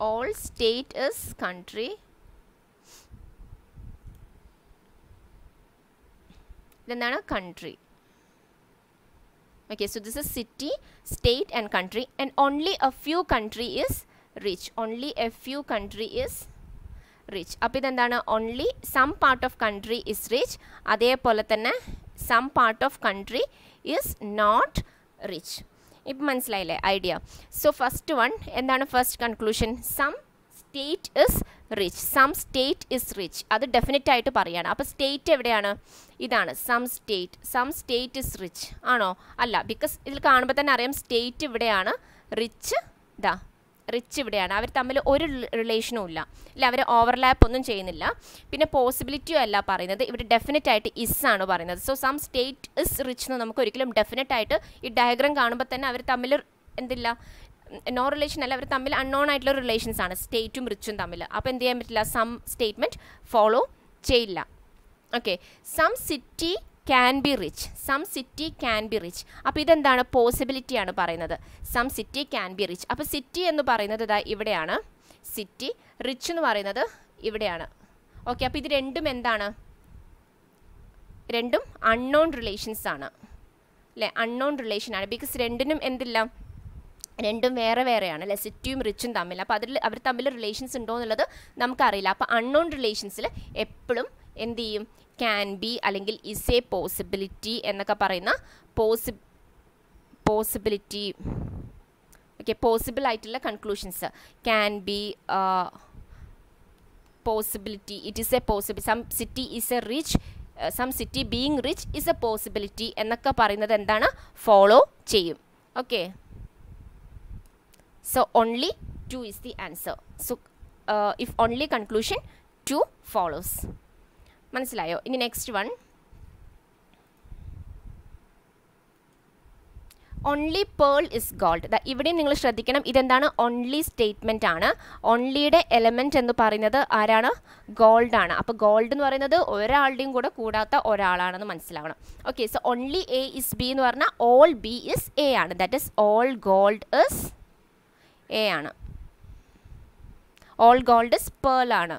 All state is country. Then country. Okay, so this is city, state and country, and only a few country is rich. Only a few country is rich. അപ്പോൾ ഇതെന്താണ്? only some part of country is rich. അതേപോലെ തന്നെ some part of country is not rich. ഇപ്പം മനസ്സിലായില്ലേ idea? So first one എന്താണ്? First conclusion, some state is rich. Some state is rich. അത് definite ആയിട്ട് പറയാണ്. അപ്പോൾ സ്റ്റേറ്റ് എവിടെയാണ്? ഇതാണ് some state. Some state is rich ആണോ? അല്ല, ബിക്കോസ് ഇതിൽ കാണുമ്പോൾ തന്നെ അറിയാം സ്റ്റേറ്റ് ഇവിടെയാണ്, റിച്ച് ഇതാ റിച്ച് ഇവിടെയാണ്. അവർ തമ്മിൽ ഒരു റിലേഷനും ഇല്ല, ഇല്ല, അവർ ഓവർലാപ്പ് ഒന്നും ചെയ്യുന്നില്ല. പിന്നെ പോസിബിലിറ്റിയും അല്ല പറയുന്നത്, ഇവിടെ ഡെഫിനറ്റ് ആയിട്ട് ഇസ് ആണ് പറയുന്നത്. So some state is rich എന്ന് നമുക്ക് ഒരിക്കലും ഡെഫിനറ്റ് ആയിട്ട് ഈ ഡയഗ്രാം കാണുമ്പോൾ തന്നെ അവർ തമ്മിൽ എന്തില്ല, നോ റിലേഷൻ അല്ല, അവർ തമ്മിൽ അൺനോൺ ആയിട്ടുള്ള റിലേഷൻസ് ആണ് സ്റ്റേറ്റും റിച്ചും തമ്മിൽ. അപ്പോൾ എന്ത് ചെയ്യാൻ പറ്റില്ല? സം സ്റ്റേറ്റ്മെൻറ്റ് ഫോളോ ചെയ്യില്ല. Okay, some city can be rich. Some city can be rich. അപ്പോൾ ഇതെന്താണ്? പോസിബിലിറ്റിയാണ് പറയുന്നത്. Some city can be rich. അപ്പോൾ സിറ്റി എന്ന് പറയുന്നത് ഇതാ ഇവിടെയാണ് സിറ്റി, റിച്ച് എന്ന് പറയുന്നത് ഇവിടെയാണ്. ഓക്കെ, അപ്പോൾ ഇത് രണ്ടും എന്താണ്? രണ്ടും അൺനോൺ റിലേഷൻസ് ആണ് അല്ലേ? അൺനോൺ റിലേഷൻ ആണ്. ബിക്കോസ് രണ്ടിനും എന്തില്ല, രണ്ടും വേറെ വേറെയാണ് അല്ലേ, സിറ്റിയും റിച്ചും തമ്മിൽ. അപ്പോൾ അതിൽ അവർ തമ്മിൽ റിലേഷൻസ് ഉണ്ടോ എന്നുള്ളത് നമുക്കറിയില്ല. അപ്പോൾ അൺനോൺ റിലേഷൻസിൽ എപ്പോഴും എന്ത് ചെയ്യും? ക്യാൻ ബി അല്ലെങ്കിൽ ഇസ് എ പോസിബിലിറ്റി എന്നൊക്കെ പറയുന്ന പോസിബിലിറ്റി. ഓക്കെ, പോസിബിൾ ആയിട്ടുള്ള conclusions can be, possibility, it is a possible, some city is a rich, some city being rich is a possibility എന്നൊക്കെ പറയുന്നത് എന്താണ്? ഫോളോ ചെയ്യും. Okay, so only 2 is the answer. So if only conclusion 2 follows. മനസ്സിലായോ? ഇനി next one, only pearl is gold. ഇവിടെയും നിങ്ങൾ ശ്രദ്ധിക്കണം, ഇതെന്താണ്? only സ്റ്റേറ്റ്മെൻ്റ് ആണ്. onlyയുടെ എലമെൻറ്റ് എന്ന് പറയുന്നത് ആരാണ്? ഗോൾഡ് ആണ്. അപ്പോൾ ഗോൾഡ് എന്ന് പറയുന്നത് ഒരാളുടെയും കൂടെ കൂടാത്ത ഒരാളാണെന്ന് മനസ്സിലാവണം. Okay, so only A is B എന്ന് പറഞ്ഞാൽ all B is A ആണ്. That is all gold is A ആണ്. ഓൾ ഗോൾഡ് ഇസ് പേൾ ആണ്.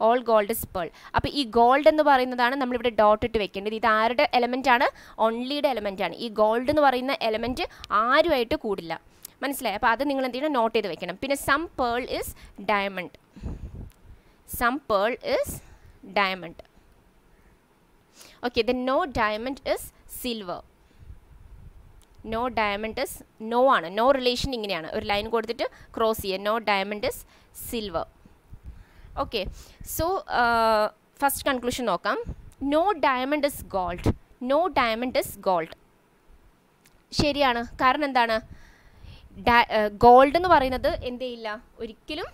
All gold is pearl. അപ്പോൾ ഈ ഗോൾഡ് എന്ന് പറയുന്നതാണ് നമ്മളിവിടെ ഡോട്ട് ഇട്ട് വെക്കേണ്ടത്. ഇത് ആരുടെ എലമെൻ്റ് ആണ്? ഓൺലിയുടെ എലമെൻ്റ് ആണ്. ഈ ഗോൾഡ് എന്ന് പറയുന്ന എലമെൻറ്റ് ആരുമായിട്ട് കൂടില്ല. മനസ്സിലായി? അപ്പോൾ അത് നിങ്ങൾ എന്ത് ചെയ്യണം? നോട്ട് ചെയ്ത് വെക്കണം. പിന്നെ some pearl is diamond. Some pearl is diamond. Okay, then no diamond is silver. No diamond is no ആണ്. നോ റിലേഷൻ ഇങ്ങനെയാണ്, ഒരു ലൈൻ കൊടുത്തിട്ട് ക്രോസ് ചെയ്യുക. No diamond is silver. Okay, so first conclusion നോക്കാം. No diamond is gold. No diamond is gold ശരിയാണ്. കാരണം എന്താണ്? Gold എന്ന് പറയുന്നത് എന്ത് ചെയ്യില്ല ഒരിക്കലും,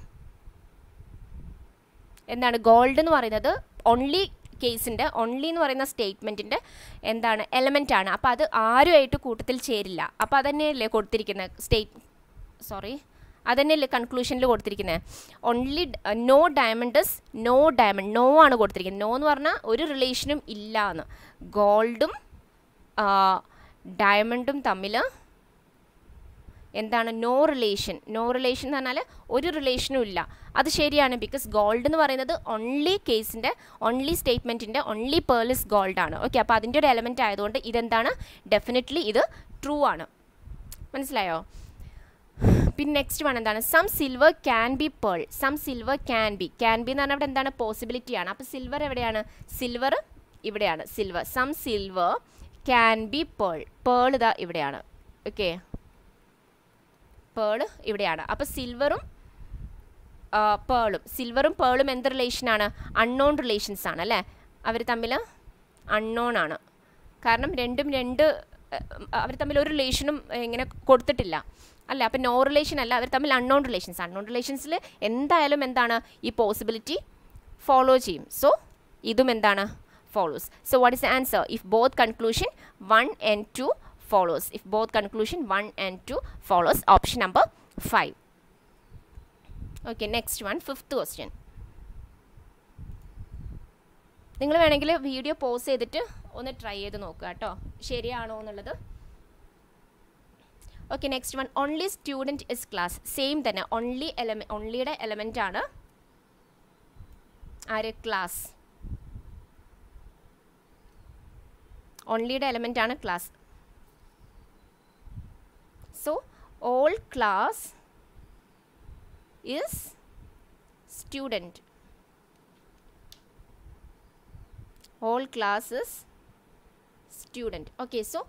എന്താണ്? ഗോൾഡ് എന്ന് പറയുന്നത് ഓൺലി കേസിൻ്റെ, ഓൺലി എന്ന് പറയുന്ന സ്റ്റേറ്റ്മെൻറ്റിൻ്റെ എന്താണ്? എലമെൻ്റ് ആണ്. അപ്പോൾ അത് ആരുമായിട്ട് കൂട്ടത്തിൽ ചേരില്ല. അപ്പോൾ അതന്നെയല്ലേ കൊടുത്തിരിക്കുന്നത് അതന്നെയല്ലേ കൺക്ലൂഷനിൽ കൊടുത്തിരിക്കുന്നത്. Only no diamond is no diamond. No ആണ് കൊടുത്തിരിക്കുന്നത്. നോ എന്ന് പറഞ്ഞാൽ ഒരു റിലേഷനും ഇല്ല എന്ന്. ഗോൾഡും ഡയമണ്ടും തമ്മിൽ എന്താണ്? No relation. നോ റിലേഷൻ എന്ന് പറഞ്ഞാൽ ഒരു റിലേഷനും ഇല്ല. അത് ശരിയാണ്. ബിക്കോസ് ഗോൾഡ് എന്ന് പറയുന്നത് ഓൺലി കേസിൻ്റെ, ഓൺലി സ്റ്റേറ്റ്മെൻറ്റിൻ്റെ ഓൺലി പേൾ ഇസ് ഗോൾഡ് ആണ്. ഓക്കെ, അപ്പോൾ അതിൻ്റെ ഒരു എലമെൻ്റ് ആയതുകൊണ്ട് ഇതെന്താണ്? ഡെഫിനറ്റ്ലി ഇത് ട്രൂ ആണ്. മനസ്സിലായോ? പിന്നെ നെക്സ്റ്റ് വൺ എന്താണ്? Some silver can be pearl. Some silver can be. Can be എന്ന് പറഞ്ഞാൽ ഇവിടെ എന്താണ്? പോസിബിലിറ്റിയാണ്. അപ്പോൾ സിൽവർ എവിടെയാണ്? സിൽവർ ഇവിടെയാണ്. Silver, some silver can be pearl. Pearl ഇതാ ഇവിടെയാണ്. ഓക്കെ, പേൾ ഇവിടെയാണ്. അപ്പോൾ സിൽവറും പേളും എന്ത് റിലേഷനാണ്? അൺനോൺ റിലേഷൻസ് ആണ് അല്ലേ? അവർ തമ്മിൽ അൺനോൺ ആണ്. കാരണം അവർ തമ്മിൽ ഒരു റിലേഷനും ഇങ്ങനെ കൊടുത്തിട്ടില്ല അല്ല. അപ്പോൾ നോ റിലേഷൻ അല്ല, അവർ തമ്മിൽ അൺനോൺ റിലേഷൻസ്. അൺനോൺ റിലേഷൻസിൽ എന്തായാലും എന്താണ്? ഈ പോസിബിലിറ്റി ഫോളോ ചെയ്യും. സോ ഇതും എന്താണ്? follows. So what is the answer? If both conclusion 1 and 2 follows. If both conclusion 1 and 2 follows. Option number 5. Okay, next one, fifth question. നിങ്ങൾ വേണമെങ്കിൽ വീഡിയോ പോസ് ചെയ്തിട്ട് ഒന്ന് ട്രൈ ചെയ്ത് നോക്കുക കേട്ടോ, ശരിയാണോ എന്നുള്ളത്. Okay, next one, only student is class. Same തന്നെ, ഓൺലിയുടെ എലമെൻ്റ് ആണ് ആര്? ക്ലാസ്. ഓൺലിയുടെ എലമെൻ്റ് ആണ് class. So all class is student. All class is student. Okay, so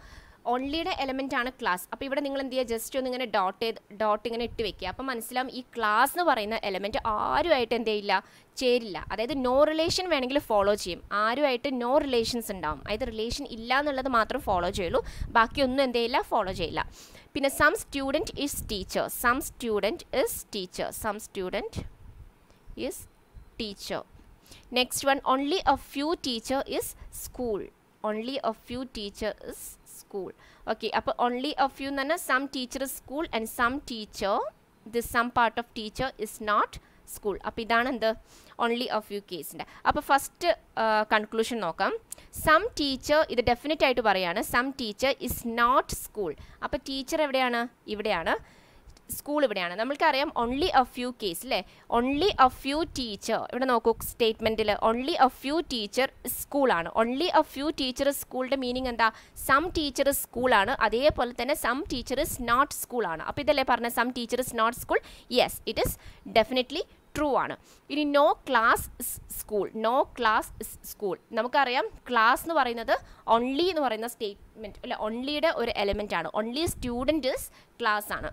ഓൺലിയുടെ എലമെൻ്റ് ആണ് ക്ലാസ്. അപ്പോൾ ഇവിടെ നിങ്ങൾ എന്ത് ചെയ്യുക, ജസ്റ്റ് ഒന്ന് ഇങ്ങനെ ഡോട്ട് ഇങ്ങനെ ഇട്ട് വെക്കുക. അപ്പോൾ മനസ്സിലാവും ഈ ക്ലാസ് എന്ന് പറയുന്ന എലമെൻറ്റ് ആരുമായിട്ട് എന്ത് ചെയ്യില്ല, ചേരില്ല. അതായത് നോ റിലേഷൻ വേണമെങ്കിൽ ഫോളോ ചെയ്യും, ആരുമായിട്ട് നോ റിലേഷൻസ് ഉണ്ടാവും. അതായത് റിലേഷൻ ഇല്ല എന്നുള്ളത് മാത്രം ഫോളോ ചെയ്യുള്ളൂ, ബാക്കിയൊന്നും എന്ത് ചെയ്യില്ല, ഫോളോ ചെയ്യില്ല. പിന്നെ some student is teacher. Some student is teacher. Some student is teacher. Next one, only a few teacher is school. Only a few teacher is school. Okay, അപ്പോൾ ഓൺലി എ ഫ്യൂ എന്ന് പറഞ്ഞാൽ some teacher is school and some teacher, this some part of teacher is not school. അപ്പോൾ ഇതാണ് എന്ത്, only a few കേസിൻ്റെ. അപ്പോൾ first conclusion നോക്കാം. Some teacher, ഇത് ഡെഫിനറ്റ് ആയിട്ട് പറയാണ്, some teacher is not school. അപ്പോൾ ടീച്ചർ എവിടെയാണ്? ഇവിടെയാണ്. സ്കൂൾ ഇവിടെയാണ്. നമ്മൾക്കറിയാം ഓൺലി എ ഫ്യൂ കേസ് അല്ലേ, ഓൺലി എ ഫ്യൂ ടീച്ചർ. ഇവിടെ നോക്കൂ സ്റ്റേറ്റ്മെൻറ്റിൽ ഓൺലി എ ഫ്യൂ ടീച്ചർ സ്കൂളാണ്. ഓൺലി എ ഫ്യൂ ടീച്ചർ സ്കൂളിൻ്റെ മീനിങ് എന്താ? സം ടീച്ചർ സ്കൂളാണ്, അതേപോലെ തന്നെ സം ടീച്ചർ ഇസ് നോട്ട് സ്കൂളാണ്. അപ്പോൾ ഇതല്ലേ പറഞ്ഞ some teacher is not school? Yes, it is definitely true ആണ്. ഇനി no class is school. No class is school. നമുക്കറിയാം ക്ലാസ് എന്ന് പറയുന്നത് ഓൺലി എന്ന് പറയുന്ന സ്റ്റേറ്റ്മെൻറ്റ് അല്ല, ഓൺലിയുടെ ഒരു എലമെൻ്റ് ആണ്. ഓൺലി സ്റ്റുഡൻറ്റ് ഇസ് ക്ലാസ് ആണ്.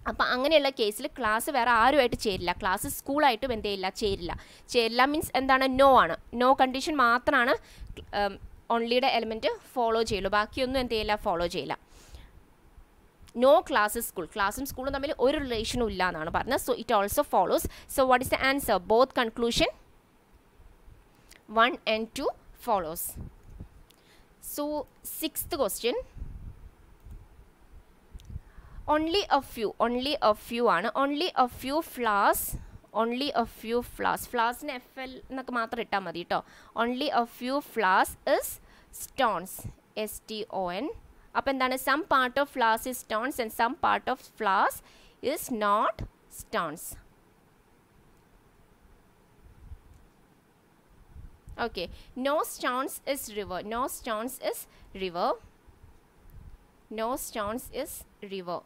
അപ്പോൾ അങ്ങനെയുള്ള കേസിൽ ക്ലാസ് വേറെ ആരുമായിട്ട് ചേരില്ല, ക്ലാസ് സ്കൂളായിട്ടും എന്ത് ചെയ്യില്ല, ചേരില്ല. ചേരില്ല മീൻസ് എന്താണ്? നോ ആണ്. നോ കണ്ടീഷൻ മാത്രമാണ് ഓൺലിയുടെ എലമെൻറ്റ് ഫോളോ ചെയ്യുള്ളൂ, ബാക്കിയൊന്നും എന്ത് ചെയ്യില്ല, ഫോളോ ചെയ്യില്ല. No class school. ക്ലാസ്സും സ്കൂളും തമ്മിൽ ഒരു റിലേഷനും ഇല്ല എന്നാണ് പറഞ്ഞത്. So it also follows. So what is the answer? Both conclusion 1 and 2 follows. So sixth question, only a few ആണ്. only a few flowers. only a few flowers. ഫ്ലവേഴ്സിന് FL എന്നൊക്കെ മാത്രം ഇട്ടാൽ മതി കേട്ടോ. only a few flowers is stones. STON. അപ്പോൾ എന്താണ്? some part of flowers is stones and some part of flowers is not stones. Okay, no stones is river. No stones is river. No stones is river.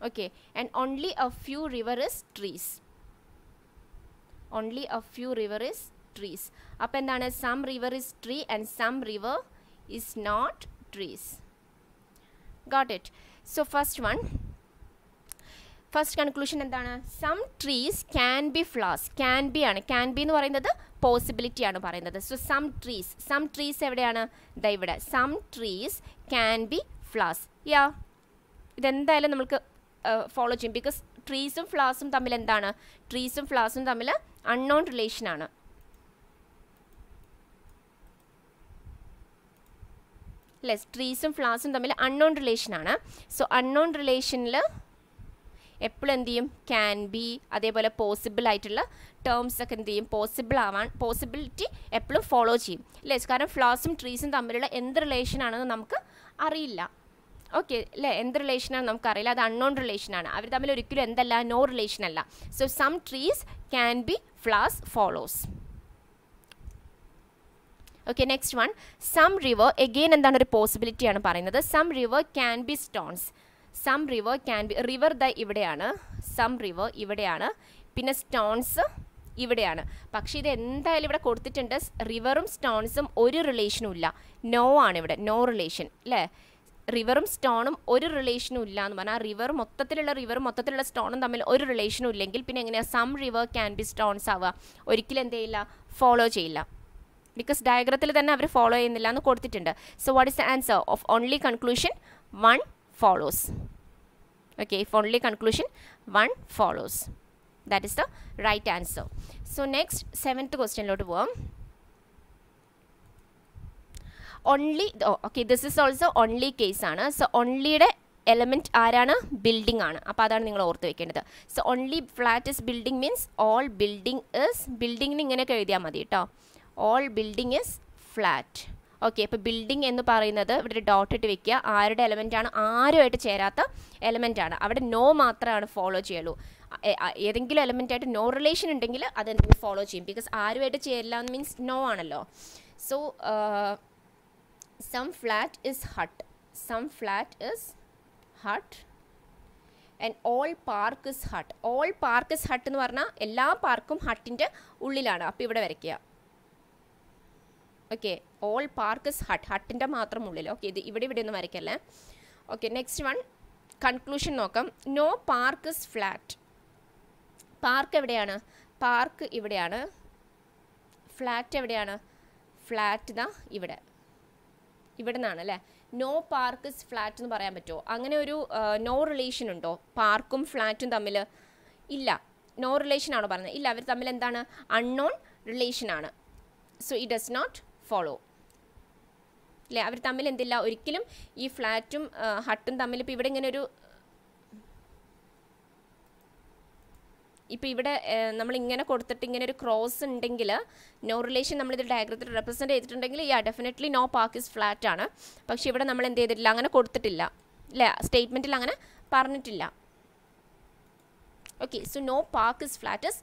Okay, and only a few river is trees. Only a few river is trees. Up and then some river is tree and some river is not trees. Got it? So first one, first conclusion എന്താണ്? some trees can be flowers. can be ആണ്. can be എന്ന് പറയുന്നത് possibility ആണ് പറയുന്നത്. So some trees എവിടെയാണ്? ദാ ഇവിടെ. some trees can be flowers. യാ, ഇതെന്തായാലും നമുക്ക് ഫോളോ ചെയ്യും. ബിക്കോസ് ട്രീസും ഫ്ലവേഴ്സും തമ്മിൽ എന്താണ്? ട്രീസും ഫ്ലവേഴ്സും തമ്മിൽ അൺനോൺ റിലേഷനാണ്. അല്ലേ? ട്രീസും ഫ്ലവേഴ്സും തമ്മിൽ അൺനോൺ റിലേഷനാണ്. സോ അൺനോൺ റിലേഷനിൽ എപ്പോഴും എന്ത് ചെയ്യും? ക്യാൻ ബി, അതേപോലെ പോസിബിൾ ആയിട്ടുള്ള ടേംസ് ഒക്കെ എന്ത് ചെയ്യും? പോസിബിലിറ്റി എപ്പോഴും ഫോളോ ചെയ്യും അല്ലേ? കാരണം ഫ്ലവേഴ്സും ട്രീസും തമ്മിലുള്ള എന്ത് റിലേഷനാണെന്ന് നമുക്ക് അറിയില്ല. ഓക്കെ അല്ലേ? എന്ത് റിലേഷനാണെന്ന് നമുക്കറിയില്ല, അത് അൺനോൺ റിലേഷനാണ്. അവർ തമ്മിൽ ഒരിക്കലും എന്തല്ല? നോ റിലേഷൻ അല്ല. So some trees can be flowers follows. Okay, next one, some river. Again എന്താണ്? ഒരു പോസിബിലിറ്റിയാണ് പറയുന്നത്. Some river can be stones. Some river can be, river the ഇവിടെയാണ്, സം റിവർ ഇവിടെയാണ്, പിന്നെ സ്റ്റോൺസ് ഇവിടെയാണ്. പക്ഷേ ഇത് എന്തായാലും ഇവിടെ കൊടുത്തിട്ടുണ്ട്, റിവറും സ്റ്റോൺസും ഒരു റിലേഷനും ഇല്ല. നോ ആണ് ഇവിടെ, നോ റിലേഷൻ അല്ലേ? റിവറും സ്റ്റോണും ഒരു റിലേഷനും ഇല്ല എന്ന് പറഞ്ഞാൽ റിവറും മൊത്തത്തിലുള്ള സ്റ്റോണും തമ്മിൽ ഒരു റിലേഷനും ഇല്ലെങ്കിൽ പിന്നെ എങ്ങനെയാണ് some river can be stones ആവുക? ഒരിക്കലും എന്ത് ചെയ്യില്ല? ഫോളോ ചെയ്യില്ല. ബിക്കോസ് ഡയഗ്രത്തിൽ തന്നെ അവർ ഫോളോ ചെയ്യുന്നില്ല എന്ന് കൊടുത്തിട്ടുണ്ട്. So what is the answer of only conclusion 1 follows. Okay, if only conclusion 1 follows. That is the right answer. So next 7th question ലോട്ട് പോവാം. only, okay, this is also only case ആണ്. So onlyയുടെ element ആരാണ്? Building ആണ്. അപ്പോൾ അതാണ് നിങ്ങൾ ഓർത്ത് വെക്കേണ്ടത്. So only flat is building means all building is, ബിൽഡിങ്ങിന് ഇങ്ങനെയൊക്കെ എഴുതിയാൽ മതി കേട്ടോ. All building is flat. Okay, അപ്പോൾ ബിൽഡിംഗ് എന്ന് പറയുന്നത് ഇവിടെ ഒരു ഡോട്ട് ഇട്ട് വെക്കുക. ആരുടെ എലമെൻ്റ് ആണ്? ആരുമായിട്ട് ചേരാത്ത എലമെൻ്റ് ആണ്. അവിടെ നോ മാത്രമാണ് ഫോളോ ചെയ്യുള്ളൂ. ഏതെങ്കിലും എലമെൻ്റായിട്ട് നോ റിലേഷൻ ഉണ്ടെങ്കിൽ അതെന്തെങ്കിലും ഫോളോ ചെയ്യും. ബിക്കോസ് ആരുമായിട്ട് ചേരില്ല എന്ന് മീൻസ് നോ ആണല്ലോ. So some flat is hut, some flat is hut and all park is hut. all park is hut എന്ന് പറഞ്ഞാൽ എല്ലാ പാർക്കും ഹട്ടിൻ്റെ ഉള്ളിലാണ്. അപ്പോൾ ഇവിടെ വരയ്ക്കുക. Okay, all park is hut, ഹട്ടിൻ്റെ മാത്രം ഉള്ളിൽ. ഓക്കെ, ഇത് ഇവിടെ ഒന്നും വരയ്ക്കല്ലേ. ഓക്കെ, നെക്സ്റ്റ് വൺ കൺക്ലൂഷൻ നോക്കാം. No park is flat. Park എവിടെയാണ്? പാർക്ക് ഇവിടെയാണ്. ഫ്ലാറ്റ് എവിടെയാണ്? ഫ്ലാറ്റ് ഇതാ ഇവിടെ, ഇവിടെ നിന്നാണ് അല്ലേ. നോ പാർക്ക് ഇസ് ഫ്ലാറ്റ് എന്ന് പറയാൻ പറ്റുമോ? അങ്ങനെ ഒരു നോ റിലേഷൻ ഉണ്ടോ പാർക്കും ഫ്ലാറ്റും തമ്മിൽ? ഇല്ല. നോ റിലേഷൻ ആണോ പറഞ്ഞത്? ഇല്ല, അവർ തമ്മിൽ എന്താണ്? അൺനോൺ റിലേഷൻ ആണ്. So it does not follow അല്ലേ. അവർ തമ്മിൽ എന്തില്ല, ഒരിക്കലും ഈ ഫ്ലാറ്റും ഹട്ടും തമ്മിൽ ഇപ്പോൾ ഇവിടെ ഇങ്ങനെ ഒരു, ഇപ്പോൾ ഇവിടെ നമ്മളിങ്ങനെ കൊടുത്തിട്ട് ഇങ്ങനെ ഒരു ക്രോസ് ഉണ്ടെങ്കിൽ നോ റിലേഷൻ നമ്മളിത് ഡയഗ്രത്തിൽ റെപ്രസെൻറ്റ് ചെയ്തിട്ടുണ്ടെങ്കിൽ definitely no park is flat ആണ്. പക്ഷേ ഇവിടെ നമ്മൾ എന്ത് ചെയ്തിട്ടില്ല, അങ്ങനെ കൊടുത്തിട്ടില്ല അല്ലേ, സ്റ്റേറ്റ്മെൻറ്റിൽ അങ്ങനെ പറഞ്ഞിട്ടില്ല. Okay, so no park is flat is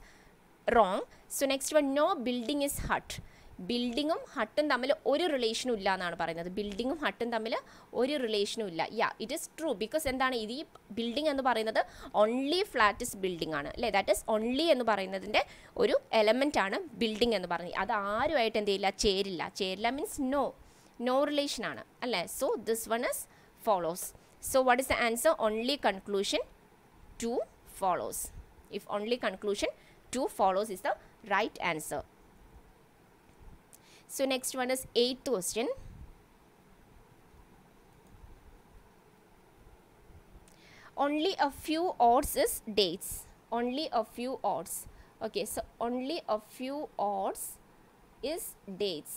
wrong. So next one, no building is hut. ബിൽഡിങ്ങും ഹട്ടും തമ്മിൽ ഒരു റിലേഷനും ഇല്ല എന്നാണ് പറയുന്നത്. ബിൽഡിങ്ങും ഹട്ടും തമ്മിൽ ഒരു റിലേഷനും ഇല്ല. യാ, ഇറ്റ് ഈസ് ട്രൂ. ബിക്കോസ് എന്താണ്, ഇത് ഈ ബിൽഡിംഗ് എന്ന് പറയുന്നത് ഓൺലി ഫ്ലാറ്റ് ഇസ് ബിൽഡിംഗ് ആണ് അല്ലേ. ദാറ്റ് ഈസ് ഓൺലി എന്ന് പറയുന്നതിൻ്റെ ഒരു എലമെൻ്റ് ആണ് ബിൽഡിംഗ് എന്ന് പറയുന്നത്. അത് ആരുമായിട്ട് എന്ത് ചെയ്യില്ല, ചേരില്ല. ചേരില്ല മീൻസ് നോ, നോ റിലേഷൻ ആണ് അല്ലേ. So this one is follows. So what is the answer? Only conclusion 2 follows. If only conclusion 2 follows is the right answer. So next one is 8th question. Only a few odds is dates. Only a few odds. Okay, so only a few odds is dates.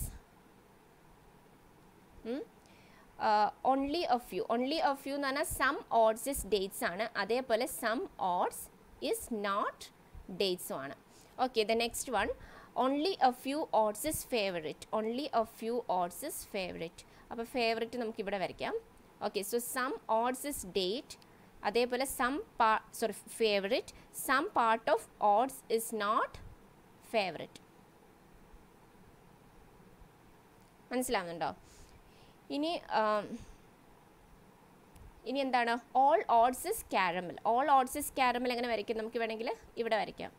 Only a few. Only a few എന്ന് പറഞ്ഞാൽ some odds is dates ആണ്. അതേപോലെ some odds is not dates ആണ്. Okay, the next one. Only a few odds is favorite. Only a few odds is favorite. അപ്പോൾ favourite നമുക്ക് ഇവിടെ വരയ്ക്കാം. Okay, so some odds is date. അതേപോലെ favourite. Some part of odds is not favourite. മനസ്സിലാവുന്നുണ്ടോ? ഇനി എന്താണ്? All odds is caramel. All odds is caramel എങ്ങനെ വരയ്ക്കും? നമുക്ക് വേണമെങ്കിൽ ഇവിടെ വരയ്ക്കാം.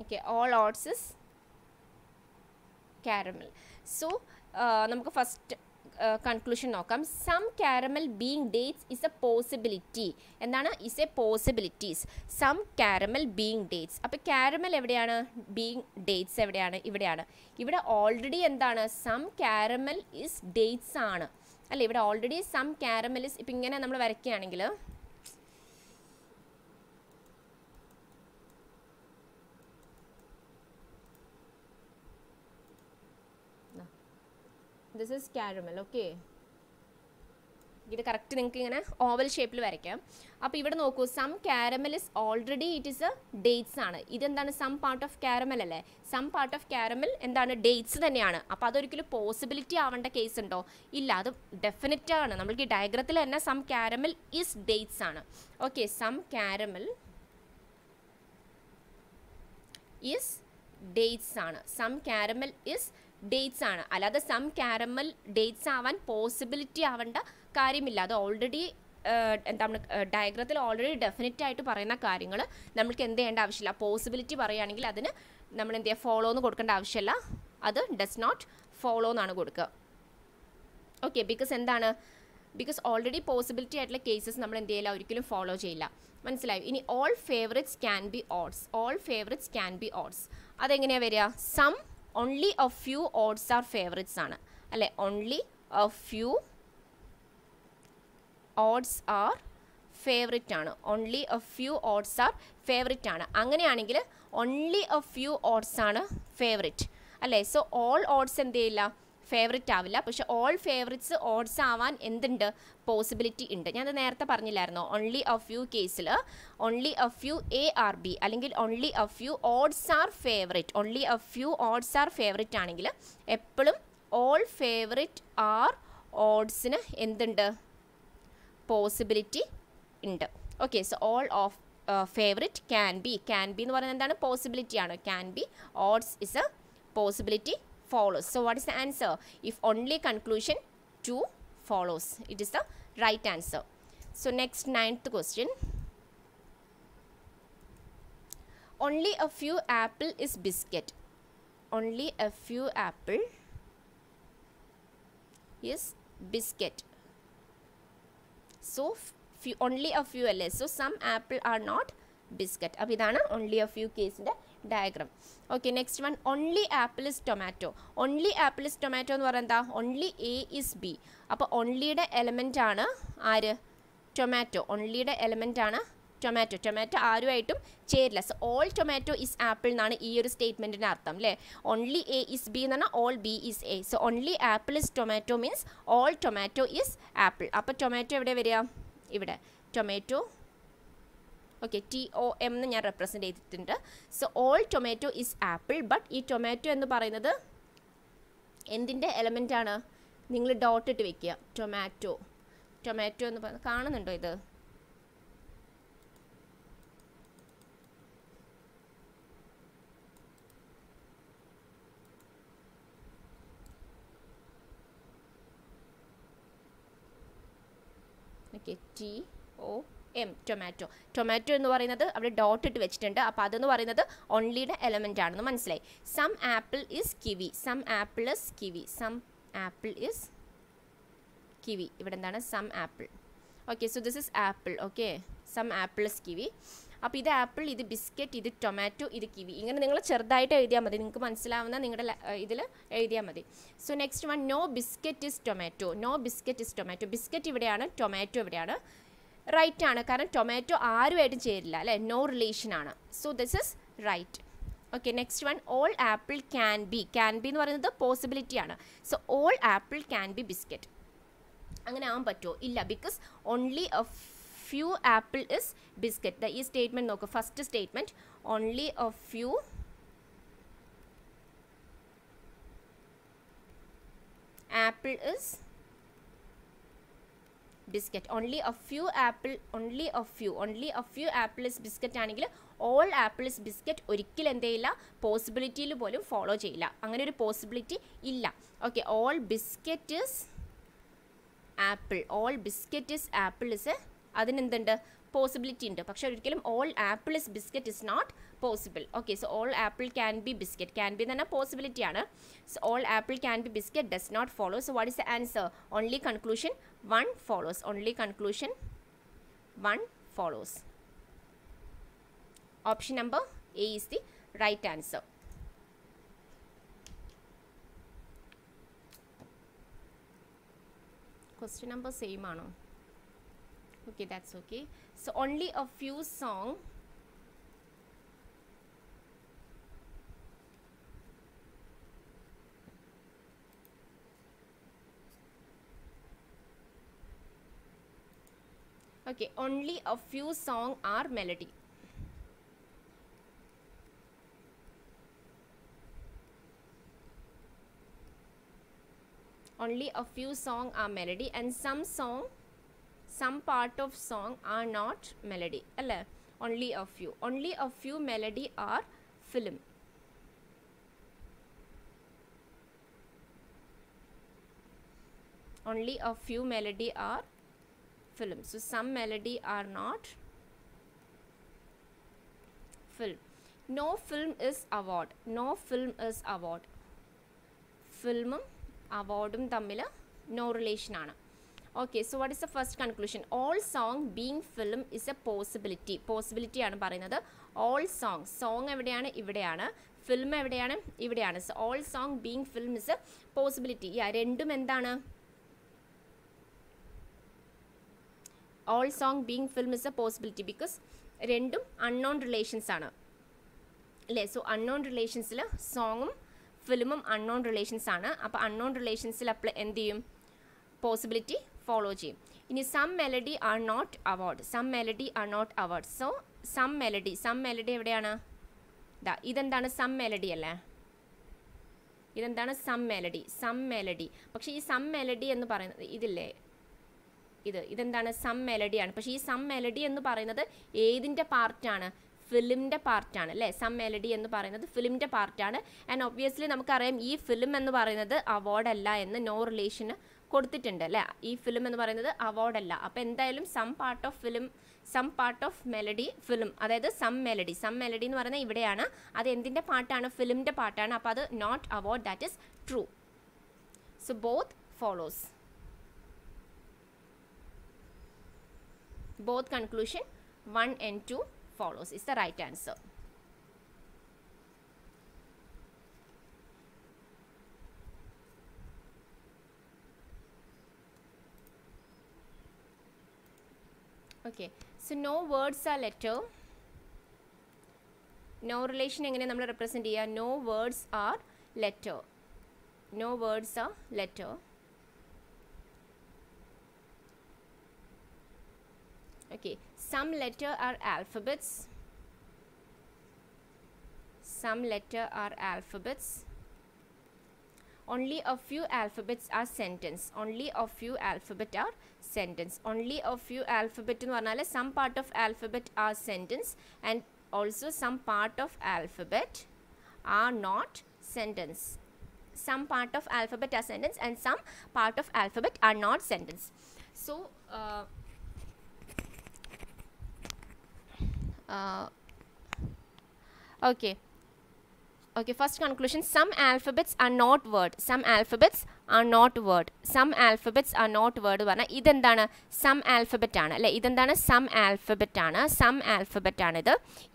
Okay, all odds is caramel. So നമുക്ക് ഫസ്റ്റ് കൺക്ലൂഷൻ നോക്കാം. Some caramel being dates is a possibility. എന്താണ്? Is a possibilities. Some caramel being dates. അപ്പോൾ കാരമൽ എവിടെയാണ്? ബീങ് ഡേറ്റ്സ് എവിടെയാണ്? ഇവിടെയാണ്. ഇവിടെ ഓൾറെഡി എന്താണ്? സം കാരമൽ ഇസ് ഡേറ്റ്സ് ആണ് അല്ലേ. ഇവിടെ ഓൾറെഡി സം കാരമൽ ഇസ്, ഇപ്പം ഇങ്ങനെ നമ്മൾ വരയ്ക്കുകയാണെങ്കിൽ this is caramel. Okay, ഇത് കറക്റ്റ് നിങ്ങൾക്ക് ഇങ്ങനെ ഓവൽ ഷേപ്പിൽ വരയ്ക്കാം. അപ്പോൾ ഇവിടെ നോക്കൂ, some caramel is already it is a dates ആണ്. ഇതെന്താണ്? സം പാർട്ട് ഓഫ് കാരമൽ അല്ലേ. സം പാർട്ട് ഓഫ് കാരമൽ എന്താണ്? ഡേറ്റ്സ് തന്നെയാണ്. അപ്പോൾ അതൊരിക്കലും പോസിബിലിറ്റി ആവേണ്ട കേസ് ഉണ്ടോ? ഇല്ല, അത് ഡെഫിനറ്റ് ആണ്. നമ്മൾക്ക് ഈ ഡയഗ്രത്തിൽ തന്നെ സം കാരമൽ ഇസ് ഡേറ്റ്സ് ആണ്. Okay, some caramel is dates ആണ്. സം കാരമൽ ഇസ് ഡേറ്റ്സ് ആണ്. അല്ലാതെ സം കാരമൽ ഡേറ്റ്സ് ആവാൻ പോസിബിലിറ്റി ആവേണ്ട കാര്യമില്ല. അത് ഓൾറെഡി എന്താണ് ഡയഗ്രത്തിൽ ഓൾറെഡി ഡെഫിനറ്റ് ആയിട്ട് പറയുന്ന കാര്യങ്ങൾ നമ്മൾക്ക് എന്ത് ചെയ്യേണ്ട ആവശ്യമില്ല. പോസിബിലിറ്റി പറയുകയാണെങ്കിൽ അതിന് നമ്മൾ എന്ത് ചെയ്യുക? ഫോളോ എന്ന് കൊടുക്കേണ്ട ആവശ്യമില്ല. അത് ഡസ് നോട്ട് ഫോളോ എന്നാണ് കൊടുക്കുക. ഓക്കെ, ബിക്കോസ് എന്താണ്? ബിക്കോസ് ഓൾറെഡി പോസിബിലിറ്റി ആയിട്ടുള്ള കേസസ് നമ്മൾ എന്ത് ചെയ്യില്ല, ഒരിക്കലും ഫോളോ ചെയ്യില്ല. മനസ്സിലായി? ഇനി all favourites can be odds. All favourites can be odds അതെങ്ങനെയാണ് വരിക? Some only a few odds are favourites ആണ് അല്ലേ. Only a few odds are favourite ആണ്. Only a few odds are favourite ആണ്. അങ്ങനെയാണെങ്കിൽ ഓൺലി എ ഫ്യൂ ഓഡ്സ് ആണ് favourite അല്ലേ. So all odds എന്ത് ചെയ്യില്ല, ഫേവറേറ്റ് ആവില്ല. പക്ഷെ ഓൾ ഫേവറേറ്റ്സ് ഓഡ്സ് ആവാൻ എന്തുണ്ട്, പോസിബിലിറ്റി ഉണ്ട്. ഞാനത് നേരത്തെ പറഞ്ഞില്ലായിരുന്നോ, ഓൺലി എ ഫ്യൂ കേസിൽ only a few A are B അല്ലെങ്കിൽ only a few odds are favourite, only a few odds are favourite ആണെങ്കിൽ എപ്പോഴും ഓൾ ഫേവറേറ്റ് ആർ ഓഡ്സിന് എന്തുണ്ട്, പോസിബിലിറ്റി ഉണ്ട്. Okay, so all of favourite can be എന്ന് പറയുന്നത് എന്താണ്, പോസിബിലിറ്റി ആണ്. Can be odds is a possibility follows. So what is the answer? If only conclusion 2 follows, it is the right answer. So next, 9th question. Only a few apple is biscuit. Only a few apple is biscuit. So only a few alle. So some apple are not biscuit. അപ്പോൾ ഇതാണ് only a few കേസിൻ്റെ diagram. Okay, next one, only apple is tomato. Only apple is tomato എന്ന് പറയുന്നത് എന്താ, only A is B. അപ്പോൾ ഓൺലിയുടെ element ആണ് ആര്, tomato. ഓൺലിയുടെ എലമെൻ്റ് ആണ് ടൊമാറ്റോ. ടൊമാറ്റോ ആരുമായിട്ടും ചേരില്ല. So all tomato is apple എന്നാണ് ഈ ഒരു സ്റ്റേറ്റ്മെൻറ്റിൻ്റെ അർത്ഥം അല്ലേ. ഓൺലി എ ഇസ് ബി എന്ന് പറഞ്ഞാൽ all be is A. So only apple is tomato means all tomato is apple. അപ്പോൾ ടൊമാറ്റോ എവിടെ വരിക, ഇവിടെ ടൊമാറ്റോ. ഓക്കെ, TOM എന്ന് ഞാൻ റെപ്രസെൻറ്റ് ചെയ്തിട്ടുണ്ട്. So all tomato is apple. But ഈ ടൊമാറ്റോ എന്ന് പറയുന്നത് എന്തിൻ്റെ എലമെൻ്റ് ആണ്, നിങ്ങൾ ഡോട്ട് ഇട്ട് വെക്കുക. ടൊമാറ്റോ എന്ന് പറയുന്നത് കാണുന്നുണ്ടോ ഇത്, ഓക്കെ, TOM ടൊമാറ്റോ എന്ന് പറയുന്നത് അവിടെ ഡോട്ട് ഇട്ട് വെച്ചിട്ടുണ്ട്. അപ്പോൾ അതെന്ന് പറയുന്നത് ഓൺലിയുടെ എലമെൻ്റ് ആണെന്ന് മനസ്സിലായി. Some apple is kiwi. Some apple is kiwi. Some apple is kiwi. ഇവിടെ എന്താണ്, some apple. Okay, so this is apple. Okay, some apple is kiwi. അപ്പോൾ ഇത് ആപ്പിൾ, ഇത് ബിസ്ക്കറ്റ്, ഇത് ടൊമാറ്റോ, ഇത് കിവി. ഇങ്ങനെ നിങ്ങൾ ചെറുതായിട്ട് എഴുതിയാൽ മതി, നിങ്ങൾക്ക് മനസ്സിലാവുന്ന നിങ്ങളുടെ ഇതിൽ എഴുതിയാൽ മതി. So next one, no biscuit is tomato. No biscuit is tomato. Biscuit ഇവിടെയാണ്, ടൊമാറ്റോ ഇവിടെയാണ്. റൈറ്റ് ആണ്, കാരണം ടൊമാറ്റോ ആരുമായിട്ടും ചേരില്ല അല്ലേ, നോ റിലേഷൻ ആണ്. So this is right. Okay, next one, all apple can be. Can be എന്ന് പറയുന്നത് പോസിബിലിറ്റി ആണ്. So all apple can be biscuit. അങ്ങനെ ആവാൻ പറ്റുമോ, ഇല്ല. Because only a few apple is biscuit. ഈ സ്റ്റേറ്റ്മെൻറ്റ് നോക്കുക, first statement, only a few apple is biscuit. Only a few apple, only a few apple is biscuit ആണെങ്കിൽ all apple is biscuit ഒരിക്കലും എന്ത് ചെയ്യില്ല, പോസിബിലിറ്റിയിൽ പോലും ഫോളോ ചെയ്യില്ല. അങ്ങനെ ഒരു പോസിബിലിറ്റി ഇല്ല. Okay, all biscuit is apple. All biscuit is apple is അതിനെന്തുണ്ട്, പോസിബിലിറ്റി ഉണ്ട്. പക്ഷേ ഒരിക്കലും all apple is biscuit is not possible. Okay, so all apple can be biscuit. Can be എന്ന് പറഞ്ഞാൽ പോസിബിലിറ്റി ആണ്. So all apple can be biscuit does not follow. So what is the answer? Only conclusion 1 follows. Only conclusion 1 follows. Option number A is the right answer. Question number same ano? Okay, that's okay. So only a few song okay, only a few song are melody. Only a few song are melody and some part of song are not melody. Alla, only a few melody are film. Only a few melody are film. So some melody are not film. No film is award. No film is award. Film awardum തമ്മിൽ no relation ആണ്. Okay, so what is the first conclusion? All song being film is a possibility. Possibility ആണ് പറയുന്നത്. All song എവിടെയാണ്? ഇവിടെയാണ്. Film എവിടെയാണ്? ഇവിടെയാണ്. So all song being film is a possibility. രണ്ടും എന്താണ്? All song being film is a possibility because രണ്ടും unknown relations ആണ്. അല്ലേ? സോ അൺനോൺ റിലേഷൻസിൽ സോങ്ങും ഫിലിമും അൺനോൺ റിലേഷൻസ് ആണ്. അപ്പോൾ അൺനോൺ റിലേഷൻസിൽ എന്ത് ചെയ്യും? പോസിബിലിറ്റി ഫോളോ ചെയ്യും. ഇനി some melody are not award. Some melody are not award. So some melody എവിടെയാണ്? ഇതെന്താണ്? സം മെലഡി അല്ലേ? ഇതെന്താണ്? Some melody. പക്ഷേ ഈ സം മെലഡി എന്ന് പറയുന്നത് ഇതില്ലേ, ഇതെന്താണ്? സം മെലഡിയാണ്. പക്ഷേ ഈ സം മെലഡി എന്ന് പറയുന്നത് ഏതിൻ്റെ പാർട്ടാണ്? ഫിലിമിൻ്റെ പാർട്ടാണ് അല്ലേ? സം മെലഡി എന്ന് പറയുന്നത് ഫിലിമിൻ്റെ പാർട്ടാണ്. ആൻഡ് ഒബ്വിയസ്ലി നമുക്കറിയാം ഈ ഫിലിം എന്ന് പറയുന്നത് അവാർഡല്ല എന്ന് നോ റിലേഷന് കൊടുത്തിട്ടുണ്ട് അല്ലേ? ഈ ഫിലിം എന്ന് പറയുന്നത് അവാർഡല്ല. അപ്പോൾ എന്തായാലും some part of melody film, അതായത് സം മെലഡി എന്ന് പറയുന്നത് ഇവിടെയാണ്. അത് എന്തിൻ്റെ പാർട്ടാണ്? ഫിലിമിൻ്റെ പാർട്ടാണ്. അപ്പോൾ അത് not award, that is true. So both follows. Both conclusion 1 and 2 follows is the right answer. Okay, so no words are letter. No relation എങ്ങനെ നമ്മൾ represent ചെയ്യുക? No words are letter. No words are letter. Okay, some letter are alphabets. Some letter are alphabets. Only a few alphabets are sentence. Only a few alphabet are sentence. Only a few alphabet എന്ന് പറഞ്ഞാൽ some part of alphabet are sentence and also some part of alphabet are not sentence. Some part of alphabet are sentence and some part of alphabet are not sentence. So okay, first conclusion, some alphabets are not word. Some alphabets are not word. Some alphabets are not word പറഞ്ഞാൽ ഇതെന്താണ്? Some alphabet ആണ് അല്ലേ? ഇതെന്താണ്? Some alphabet ആണ്. Some alphabet ആണിത്.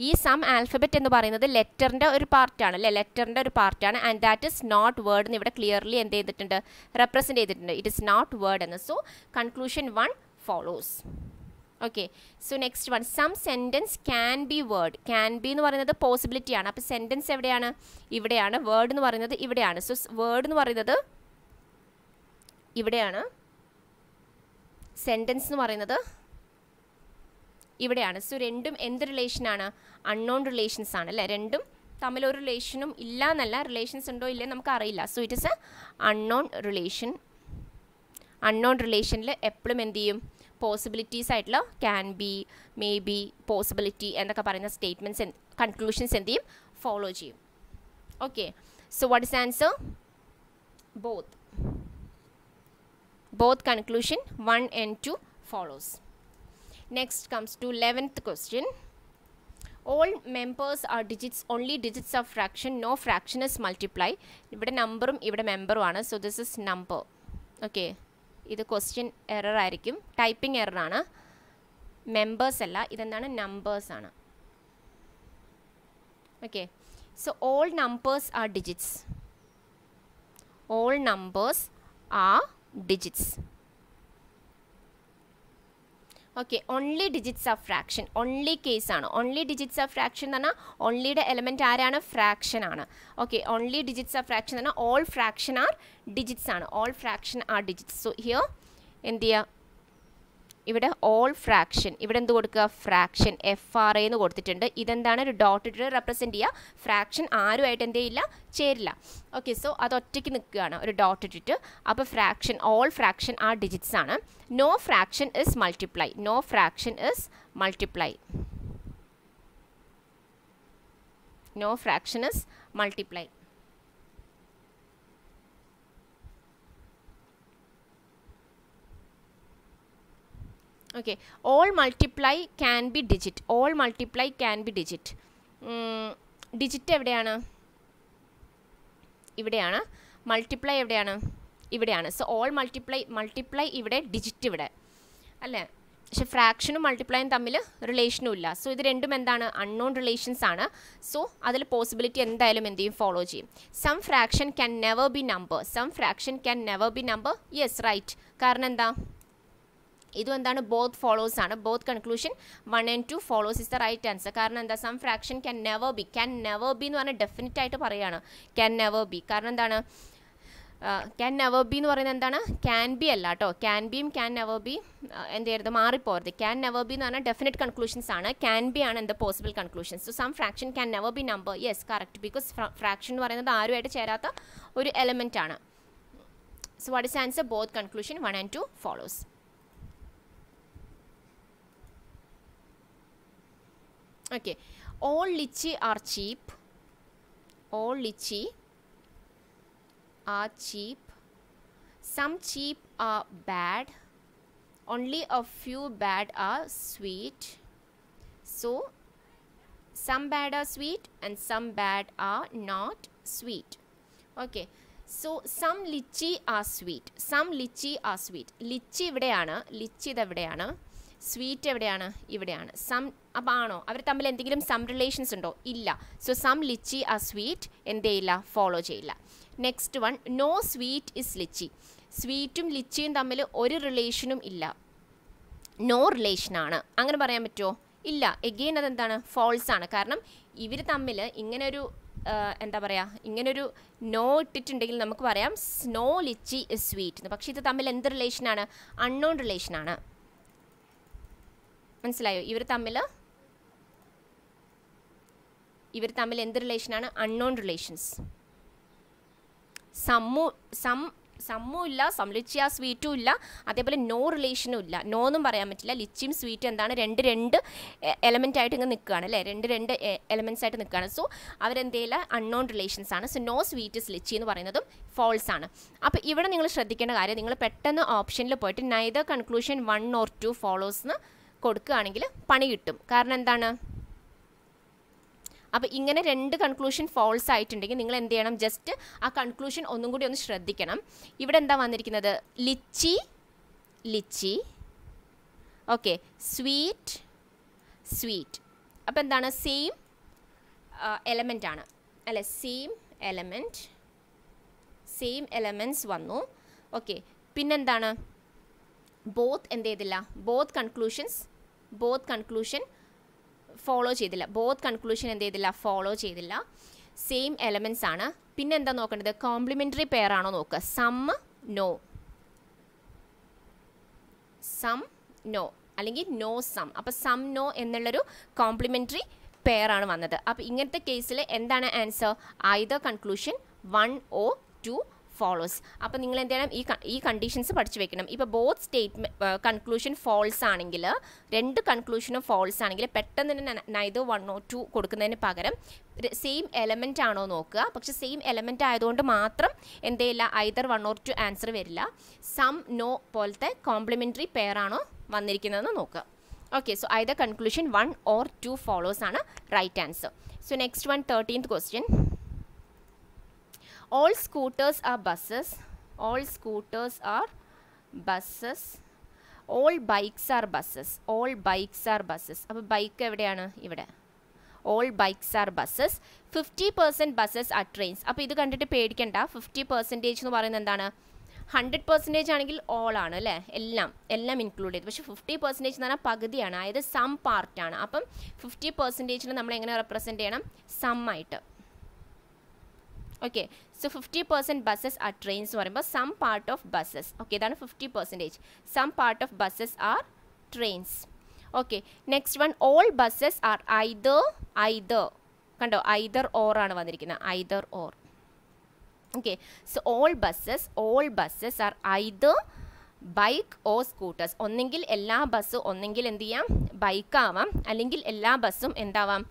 ഈ some alphabet എന്ന് പറയുന്നത് ലെറ്ററിൻ്റെ ഒരു പാർട്ടാണ് അല്ലേ? ലെറ്ററിൻ്റെ ഒരു പാർട്ടാണ്. And that is not word എന്ന് ഇവിടെ ക്ലിയർലി എന്ത് ചെയ്തിട്ടുണ്ട്? റെപ്രസെൻറ്റ് ചെയ്തിട്ടുണ്ട്. ഇറ്റ് ഇസ് നോട്ട് വേർഡ് എന്ന്. So conclusion 1 follows. Okay, so next one, some sentence can be word. Can be എന്ന് പറയുന്നത് പോസിബിലിറ്റി ആണ്. അപ്പോൾ സെൻറ്റൻസ് എവിടെയാണ്? ഇവിടെയാണ്. വേർഡ് എന്ന് പറയുന്നത് ഇവിടെയാണ്. സോ വേർഡ് എന്ന് പറയുന്നത് ഇവിടെയാണ്. സെൻറ്റൻസ് എന്ന് പറയുന്നത് ഇവിടെയാണ്. സോ രണ്ടും എന്ത് റിലേഷനാണ്? അൺനോൺ റിലേഷൻസ് ആണ് അല്ലേ? രണ്ടും തമ്മിലൊരു റിലേഷനും ഇല്ല എന്നല്ല, റിലേഷൻസ് ഉണ്ടോ ഇല്ലേ നമുക്കറിയില്ല. So it is A unknown relation. Unknown റിലേഷനിൽ എപ്പോഴും എന്ത് ചെയ്യും? പോസിബിലിറ്റീസ് ആയിട്ടുള്ള can be, may be, possibility എന്നൊക്കെ പറയുന്ന സ്റ്റേറ്റ്മെൻറ്റ്സ് കൺക്ലൂഷൻസ് എന്ത് ചെയ്യും? ഫോളോ ചെയ്യും. Okay, so what is answer? Both. Both conclusion 1 and 2 follows. Next comes to 11th question. All members are digits, only digits of fraction, no fraction is multiply. ഇവിടെ നമ്പറും ഇവിടെ മെമ്പറും ആണ്. So this is number. Okay, ഇത് question error ആയിരിക്കും, typing error ആണ്. Members അല്ല, ഇതെന്താണ്? നമ്പേഴ്സ് ആണ്. Okay, so all numbers are digits. All numbers are digits. Okay, only digits of fraction. Only case ആണ്. Only digits of fraction എന്ന് പറഞ്ഞാൽ onlyയുടെ element ആരാണ്? ഫ്രാക്ഷൻ ആണ്. Okay, only digits of fraction എന്ന് പറഞ്ഞാൽ all fraction are digits ആണ്. All fraction are digits. So here എന്ത് ചെയ്യുക? ഇവിടെ ഓൾ ഫ്രാക്ഷൻ, ഇവിടെ എന്ത് കൊടുക്കുക? ഫ്രാക്ഷൻ FRA എന്ന് കൊടുത്തിട്ടുണ്ട്. ഇതെന്താണ്? ഒരു ഡോട്ട് ഇട്ട് റെപ്രസെൻറ്റ് ചെയ്യുക. ഫ്രാക്ഷൻ ആരുമായിട്ട് എന്ത് ചെയ്യില്ല? ചേരില്ല. ഓക്കെ, സോ അത് ഒറ്റയ്ക്ക് നിൽക്കുകയാണ് ഒരു ഡോട്ട് ഇട്ടിട്ട്. അപ്പോൾ ഫ്രാക്ഷൻ, ഓൾ ഫ്രാക്ഷൻ ആ ഡിജിറ്റ്സ് ആണ്. No fraction is multiply. No fraction is multiply. No fraction is multiply. Okay, all multiply can be digit. All multiply can be digit. Digit എവിടെയാണ്? ഇവിടെയാണ്. മൾട്ടിപ്ലൈ എവിടെയാണ്? ഇവിടെയാണ്. സോ ഓൾ മൾട്ടിപ്ലൈ ഇവിടെ, digit ഇവിടെ അല്ലേ? പക്ഷെ ഫ്രാക്ഷനും മൾട്ടിപ്ലൈയും തമ്മിൽ റിലേഷനും ഇല്ല. സോ ഇത് രണ്ടും എന്താണ്? അൺനോൺ റിലേഷൻസ് ആണ്. സോ അതിൽ പോസിബിലിറ്റി എന്തായാലും എന്ത് ചെയ്യും? ഫോളോ ചെയ്യും. Some fraction can never be number. Some fraction can never be number. Yes, right. കാരണം എന്താ? ഇതും എന്താണ് ബോത്ത് ഫോളോസ് ആണ്. Both conclusion 1 and 2 follows is the right answer. കാരണം എന്താ, some fraction can never be എന്ന് പറഞ്ഞാൽ ഡെഫിനറ്റ് ആയിട്ട് പറയുകയാണ് ക്യാൻ നെവർ ബി. കാരണം എന്താണ്, ക്യാൻ നെവർ ബി എന്ന് പറയുന്നത് എന്താണ്, ക്യാൻ ബി അല്ല കേട്ടോ. ക്യാൻ ബിയും ക്യാൻ നെവർ ബി എന്ത് ചെയ്യരുത്, മാറിപ്പോരുത്. ക്യാൻ നെവർ ബി എന്ന് പറഞ്ഞാൽ ഡെഫിനറ്റ് കൺക്ലൂഷൻസ് ആണ്, ക്യാൻ ബി ആണ് എന്ത് possible conclusions. So some fraction can never be number, yes correct, because fraction എന്ന് പറയുന്നത് ആരുമായിട്ട് ചേരാത്ത ഒരു എലമെൻ്റ് ആണ്. So what is answer, both conclusion 1 and 2 follows. Okay, all lychee are cheap. All lychee are cheap. Some cheap are bad. Only a few bad are sweet. So, some bad are sweet and some bad are not sweet. Okay, so some lychee are sweet. Some lychee are sweet. Lychee ഇവിടെയാണ്, lychee ഇതെവിടെയാണ്, sweet എവിടെയാണ്, ഇവിടെയാണ്. Some അപ്പോൾ ആണോ അവർ തമ്മിൽ എന്തെങ്കിലും some relations ഉണ്ടോ, ഇല്ല. So some lychee are sweet എന്ത് ചെയ്യില്ല, ഫോളോ ചെയ്യില്ല. Next one, no sweet is lychee. സ്വീറ്റും ലിച്ചിയും തമ്മിൽ ഒരു റിലേഷനും ഇല്ല, നോ റിലേഷനാണ്. അങ്ങനെ പറയാൻ പറ്റുമോ, ഇല്ല. എഗെയിൻ അതെന്താണ്, ഫോൾസ് ആണ്. കാരണം ഇവർ തമ്മിൽ ഇങ്ങനൊരു എന്താ പറയുക, ഇങ്ങനൊരു നോ ഇട്ടിട്ടുണ്ടെങ്കിൽ നമുക്ക് പറയാം നോ ലിച്ചി ഇസ് സ്വീറ്റ് എന്ന്. പക്ഷേ ഇത് തമ്മിൽ എന്ത് റിലേഷനാണ്, അൺനോൺ റിലേഷനാണ്. മനസ്സിലായോ, ഇവർ തമ്മിൽ എന്ത് റിലേഷനാണ്, അൺനോൺ റിലേഷൻസ്. സമ്മും ഇല്ല, സം ലിച്ചി ആ സ്വീറ്റും ഇല്ല, അതേപോലെ നോ റിലേഷനും ഇല്ല. നോ എന്നും പറയാൻ പറ്റില്ല. ലിച്ചിയും സ്വീറ്റും എന്താണ്, രണ്ട് എലമെൻ്റ് ആയിട്ട് ഇങ്ങനെ നിൽക്കുകയാണ് അല്ലേ, രണ്ട് എലമെൻറ്റ്സ് ആയിട്ട് നിൽക്കുകയാണ്. സോ അവരെന്ത് ചെയ്യില്ല, അൺനോൺ റിലേഷൻസ് ആണ്. So no sweet is lychee എന്ന് പറയുന്നതും ഫോൾസ് ആണ്. അപ്പോൾ ഇവിടെ നിങ്ങൾ ശ്രദ്ധിക്കേണ്ട കാര്യം, നിങ്ങൾ പെട്ടെന്ന് ഓപ്ഷനിൽ പോയിട്ട് നൈദർ കൺക്ലൂഷൻ 1 or 2 ഫോളോസ് എന്ന് കൊടുക്കുകയാണെങ്കിൽ പണി കിട്ടും. കാരണം എന്താണ്, അപ്പോൾ ഇങ്ങനെ രണ്ട് കൺക്ലൂഷൻ ഫോൾസ് ആയിട്ടുണ്ടെങ്കിൽ നിങ്ങൾ എന്ത് ചെയ്യണം, ജസ്റ്റ് ആ കൺക്ലൂഷൻ ഒന്നും കൂടി ഒന്ന് ശ്രദ്ധിക്കണം. ഇവിടെ എന്താ വന്നിരിക്കുന്നത്, ലിച്ചി ഓക്കെ, സ്വീറ്റ്. അപ്പോൾ എന്താണ്, സെയിം എലമെൻ്റ് ആണ് അല്ലേ, സെയിം എലമെൻറ്റ്സ് വന്നു. ഓക്കെ, പിന്നെന്താണ്, ബോത്ത് എന്ത് ചെയ്തില്ല, ബോത്ത് കൺക്ലൂഷൻ ഫോളോ ചെയ്തില്ല. ബോത്ത് കൺക്ലൂഷൻ എന്ത് ചെയ്തില്ല, ഫോളോ ചെയ്തില്ല. സെയിം എലമെൻറ്റ്സ് ആണ്. പിന്നെ എന്താ നോക്കേണ്ടത്, കോംപ്ലിമെൻ്ററി പെയർ ആണോ നോക്കുക. സം നോ അല്ലെങ്കിൽ നോ സം. അപ്പോൾ സം നോ എന്നുള്ളൊരു കോംപ്ലിമെൻ്ററി പെയർ ആണ് വന്നത്. അപ്പോൾ ഇങ്ങനത്തെ കേസിൽ എന്താണ് answer, either conclusion 1 or 2 follows. അപ്പോൾ നിങ്ങൾ എന്ത് ചെയ്യണം, ഈ കണ്ടീഷൻസ് പഠിച്ചു വെക്കണം. ഇപ്പോൾ ബോത്ത് കൺക്ലൂഷൻ ഫോൾസ് ആണെങ്കിൽ, രണ്ട് കൺക്ലൂഷനും ഫോൾസ് ആണെങ്കിൽ പെട്ടെന്ന് തന്നെ നൈദർ 1 or 2 കൊടുക്കുന്നതിന് പകരം സെയിം എലമെൻ്റ് ആണോ നോക്കുക. പക്ഷേ സെയിം എലമെൻ്റ് ആയതുകൊണ്ട് മാത്രം എന്ത് ചെയ്യില്ല, ഐദർ 1 or 2 ആൻസർ വരില്ല. സം നോ പോലത്തെ കോംപ്ലിമെൻ്ററി പെയർ ആണോ വന്നിരിക്കുന്നതെന്ന് നോക്കുക. Okay, so either conclusion 1 or 2 follows ആണ് right answer. So next one, 13th question. All scooters are buses. All bikes are buses. അപ്പോൾ ബൈക്ക് എവിടെയാണ്, ഇവിടെ. All bikes are buses. 50% buses are trains. അപ്പോൾ ഇത് കണ്ടിട്ട് പേടിക്കണ്ട. 50% എന്ന് പറയുന്നത് എന്താണ്, 100% ആണെങ്കിൽ ഓൾ ആണ് അല്ലേ, എല്ലാം ഇൻക്ലൂഡ് ചെയ്ത്. പക്ഷേ 50% എന്ന് പറഞ്ഞാൽ പകുതിയാണ്, അതായത് സം പാർട്ടാണ്. അപ്പം 50% നമ്മൾ എങ്ങനെ റെപ്രസെൻറ്റ് ചെയ്യണം, സം ആയിട്ട്. Okay, so 50% busses are trains എന്ന് പറയുമ്പോൾ some part of busses. Okay, ഇതാണ് 50%. Some part of busses are trains. Okay, next one, all busses are either. കണ്ടോ, ഐദർ ഓർ ആണ് വന്നിരിക്കുന്നത്, either or. Okay, so all busses are either bike or scooters. ഒന്നെങ്കിൽ എല്ലാ ബസ്സും ഒന്നെങ്കിൽ എന്ത് ചെയ്യാം, ബൈക്ക് ആവാം, അല്ലെങ്കിൽ എല്ലാ ബസ്സും എന്താവാം,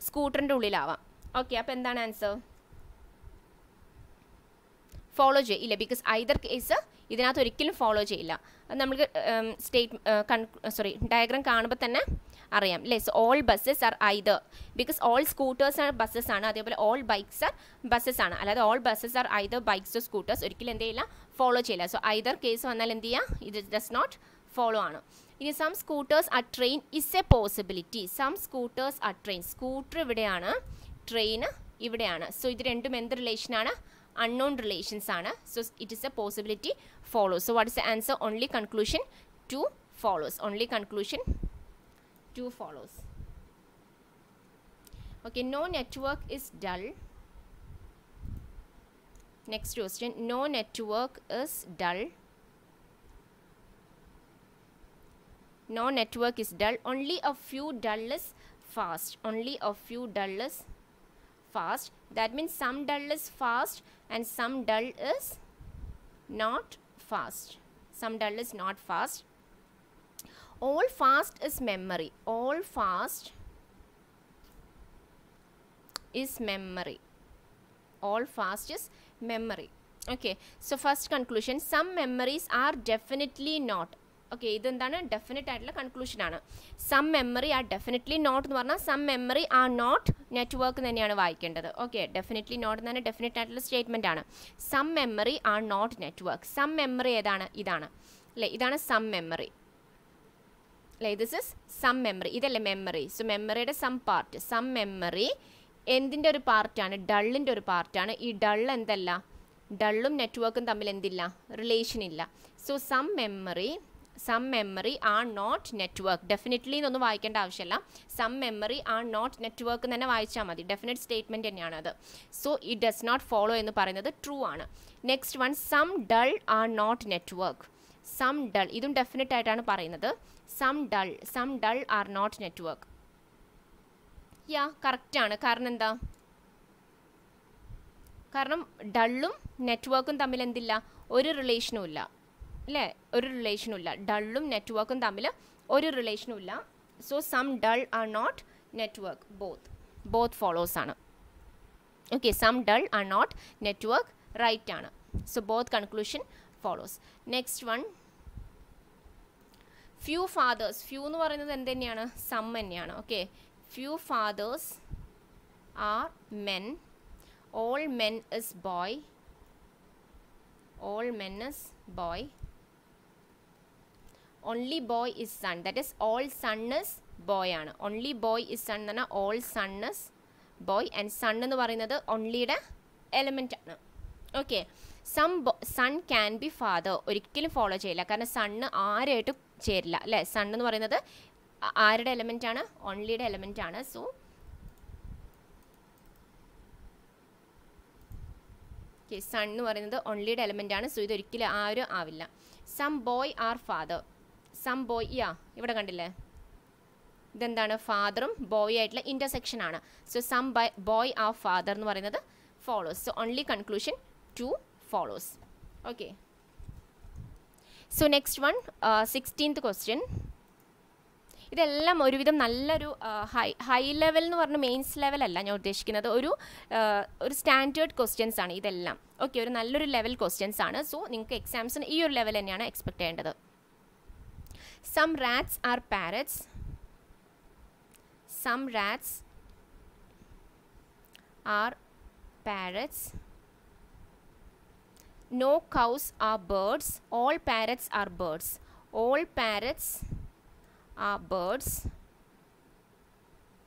സ്കൂട്ടറിൻ്റെ ഉള്ളിലാവാം. ഓക്കെ, അപ്പോൾ എന്താണ് ആൻസർ, ഫോളോ ചെയ്യില്ല. ബിക്കോസ് ഐദർ കേസ് ഇതിനകത്ത് ഒരിക്കലും ഫോളോ ചെയ്യില്ല. അത് നമുക്ക് ഡയഗ്രാം കാണുമ്പോൾ തന്നെ അറിയാം അല്ലേ. So all busses are either, because all scooters are busses ആണ്, അതേപോലെ ഓൾ ബൈക്സ് ആർ ബസ്സസ് ആണ്. അല്ലാതെ all busses are either bikes or scooters ഒരിക്കലും എന്ത് ചെയ്യില്ല, ഫോളോ ചെയ്യില്ല. സോ ഐദർ കേസ് വന്നാൽ എന്ത് ചെയ്യുക, ഇത് ഡസ് നോട്ട് ഫോളോ ആണ്. ഇനി some scooters are train is a possibility. Some scooters are train, scooter ഇവിടെയാണ്, ട്രെയിൻ ഇവിടെയാണ്. സോ ഇത് രണ്ടും എന്ത് റിലേഷനാണ്, unknown relations ആണ്. So it is a possibility follow. So what is the answer, only conclusion 2 follows. Only conclusion 2 follows. Okay, no network is dull. Next question, no network is dull. No network is dull. Only a few dull is fast. Only a few dull is fast. That means some dull is fast and some dull is not fast. Some dull is not fast. All fast is memory. All fast is memory. All fast is memory. Okay, so first conclusion, some memories are definitely not. Okay, ഇതെന്താണ് definite ആയിട്ടുള്ള conclusion ആണ്. Some memory are definitely not എന്ന് പറഞ്ഞാൽ some memory are not network തന്നെയാണ് വായിക്കേണ്ടത്. Okay, definitely not എന്ന് പറഞ്ഞാൽ definite ആയിട്ടുള്ള സ്റ്റേറ്റ്മെൻ്റ് ആണ്. Some memory are not network. Some memory ഏതാണ്? ഇതാണ് അല്ലേ, ഇതാണ് സം മെമ്മറി അല്ലേ. ദിസ് ഇസ് സം മെമ്മറി, ഇതല്ലേ മെമ്മറി. സോ മെമ്മറിയുടെ സം പാർട്ട്. സം മെമ്മറി എന്തിൻ്റെ ഒരു പാർട്ടാണ്? ഡള്ളിൻ്റെ ഒരു പാർട്ടാണ്. ഈ ഡൾ എന്തല്ല, ഡള്ളും നെറ്റ്വർക്കും തമ്മിൽ എന്തില്ല, റിലേഷൻ ഇല്ല. So some memory are not network. Definitely എന്നൊന്നും വായിക്കേണ്ട ആവശ്യമില്ല. Some memory are not network എന്ന് തന്നെ വായിച്ചാൽ മതി. ഡെഫിനറ്റ് സ്റ്റേറ്റ്മെൻറ്റ് തന്നെയാണ് അത്. So it does not follow എന്ന് പറയുന്നത് ട്രൂ ആണ്. Next one, some dull are not network. Some dull, ഇതും ഡെഫിനറ്റ് ആയിട്ടാണ് പറയുന്നത്. Some dull are not network. Yeah, കറക്റ്റാണ്. കാരണം എന്താ? കാരണം ഡള്ളും നെറ്റ്വർക്കും തമ്മിൽ എന്തില്ല, ഒരു റിലേഷനും ഇല്ല അല്ലേ, ഒരു റിലേഷനും ഇല്ല. ഡള്ളും നെറ്റ്വർക്കും തമ്മിൽ ഒരു റിലേഷനും ഇല്ല. So some dull are not network. Both follows ആണ്. Okay, some dull are not network right ആണ്. So both conclusion follows. Next one, few fathers. Few എന്ന് പറയുന്നത് എന്ത് തന്നെയാണ്? സം തന്നെയാണ്. ഓക്കെ, few fathers are men. All men is boy. All men is boy. Only boy is son. That is all son is boy ആണ്. Only boy is son എന്ന് പറഞ്ഞാൽ all son is boy. And son എന്ന് പറയുന്നത് onlyയുടെ element ആണ്. Okay, son can be father ഒരിക്കലും follow ചെയ്യില്ല. കാരണം സണ്ണ് ആരായിട്ട് ചേരില്ല അല്ലേ. സൺ എന്ന് പറയുന്നത് ആരുടെ എലമെൻ്റ് ആണ്? ഓൺലിയുടെ എലമെൻ്റ് ആണ്. സോ സൺ എന്ന് പറയുന്നത് ഓൺലിയുടെ എലമെൻ്റ് ആണ്. സോ ഇതൊരിക്കലും ആരും ആവില്ല. Some boy are father. Some boy, yeah ഇവിടെ കണ്ടില്ലേ, ഇതെന്താണ്? ഫാദറും ബോയ് ആയിട്ടുള്ള ഇൻ്റർസെക്ഷൻ ആണ്. So some boy are father എന്ന് പറയുന്നത് follows. So only conclusion 2 follows. Okay, so next one, 16th question. ഇതെല്ലാം ഒരുവിധം നല്ലൊരു ഹൈ ലെവൽ എന്ന് പറഞ്ഞ മെയിൻസ് ലെവൽ അല്ല ഞാൻ ഉദ്ദേശിക്കുന്നത്. ഒരു സ്റ്റാൻഡേർഡ് ക്വസ്റ്റ്യൻസ് ആണ് ഇതെല്ലാം. ഓക്കെ, ഒരു നല്ലൊരു ലെവൽ ക്വസ്റ്റ്യൻസ് ആണ്. സോ നിങ്ങൾക്ക് എക്സാംസിന് ഈ ഒരു ലെവൽ തന്നെയാണ് എക്സ്പെക്ട് ചെയ്യേണ്ടത്. Some rats are parrots. Some rats are parrots. No cows are birds. All parrots are birds. All parrots are birds.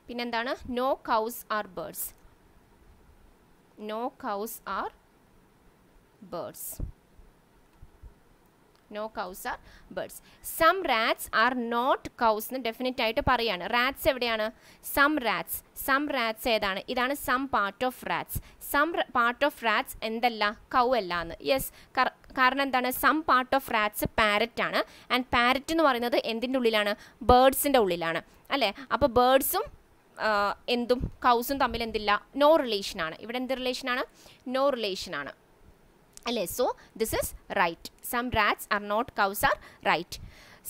പിന്നെന്താണ്? No cows are birds. No cows are birds. No cows are birds. Some rats are not cows എന്ന് definite ആയിട്ട് പറയാണ്. Rats എവിടെയാണ്? Some rats ഏതാണ്? ഇതാണ് some part of rats. Some part of rats എന്തല്ല? Cow അല്ല എന്ന്. യെസ്, കാരണം എന്താണ്? Some part of rats parrot ആണ്. ആൻഡ് പാരറ്റ് എന്ന് പറയുന്നത് എന്തിൻ്റെ ഉള്ളിലാണ്? ബേർഡ്സിൻ്റെ ഉള്ളിലാണ് അല്ലേ. അപ്പോൾ ബേർഡ്സും എന്തും കൗസും തമ്മിൽ എന്തില്ല? നോ റിലേഷനാണ്. ഇവിടെ എന്ത് റിലേഷനാണ്? നോ റിലേഷനാണ് അല്ലേ. So this is right. Some rats are not cows are right.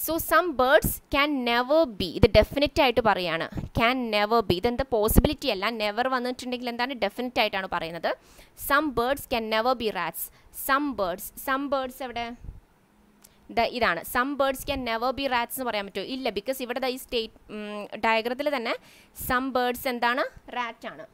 So some birds can never be. ഇത് ഡെഫിനറ്റ് ആയിട്ട് പറയാണ്. Can never be. ഇതെന്താ പോസിബിലിറ്റി അല്ല. നെവർ വന്നിട്ടുണ്ടെങ്കിൽ എന്താണ്? ഡെഫിനറ്റ് ആയിട്ടാണ് പറയുന്നത്. Some birds can never be rats. Some birds എവിടെ? ഇതാണ്. Some birds can never be rats എന്ന് പറയാൻ പറ്റുമോ? ഇല്ല. ബിക്കോസ് ഇവിടെ ഈ ഡയഗ്രത്തിൽ തന്നെ സം ബേർഡ്സ് എന്താണ്? റാറ്റ് ആണ്.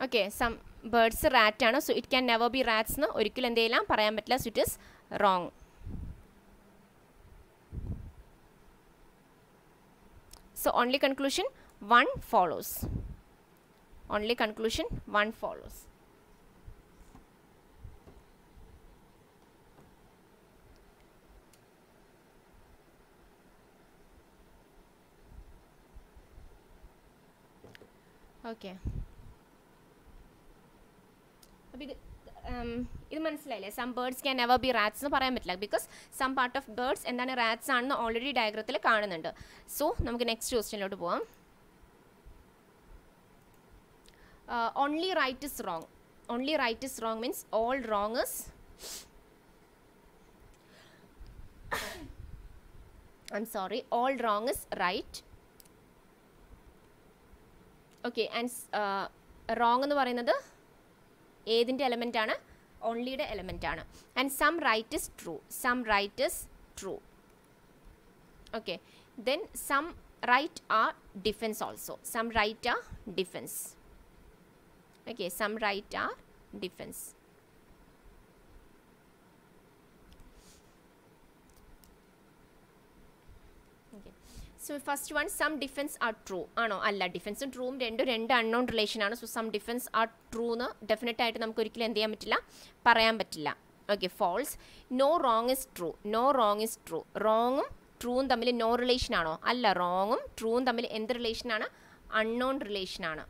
ഓക്കെ, സം ബേർഡ്സ് റാറ്റ് ആണ്. So it can never be rats എന്ന് ഒരിക്കലും എന്ത് ചെയ്യില്ല, പറയാൻ പറ്റില്ല. So it is wrong. So only conclusion 1 follows. Only conclusion 1 follows. Okay, അപ്പോൾ ഇത് മനസ്സിലായില്ലേ? Some birds can never be rats എന്ന് പറയാൻ പറ്റില്ല, because some part of birds എന്താണ് റാറ്റ്സ് ആണെന്ന് ഓൾറെഡി ഡയഗ്രത്തിൽ കാണുന്നുണ്ട്. സോ നമുക്ക് നെക്സ്റ്റ് ക്വസ്റ്റ്യനിലോട്ട് പോവാം. Only right is wrong. Only right is wrong means all wrong is all wrong is right. Okay, and wrong എന്ന് പറയുന്നത് ഏതിൻ്റെ എലമെൻ്റ് ആണ്? ഓൺലിയുടെ എലമെൻ്റ് ആണ്. And some right is true. Some right is true. Okay, then some right are defence also. Some right are defence. Okay, some right are defence. So first one, some defence are true ആണോ? അല്ല, ഡിഫെൻസും ട്രൂവും രണ്ട് unknown relation ആണ്. So some defence are true എന്ന് definite ആയിട്ട് നമുക്ക് ഒരിക്കലും എന്ത് ചെയ്യാൻ പറ്റില്ല, പറയാൻ പറ്റില്ല. Okay, false. No wrong is true. No wrong is true. റോങ്ങും ട്രൂവും തമ്മിൽ നോ റിലേഷൻ ആണോ? അല്ല, റോങ്ങും ട്രൂവും തമ്മിൽ എന്ത് റിലേഷനാണ്? അൺനോൺ റിലേഷനാണ്.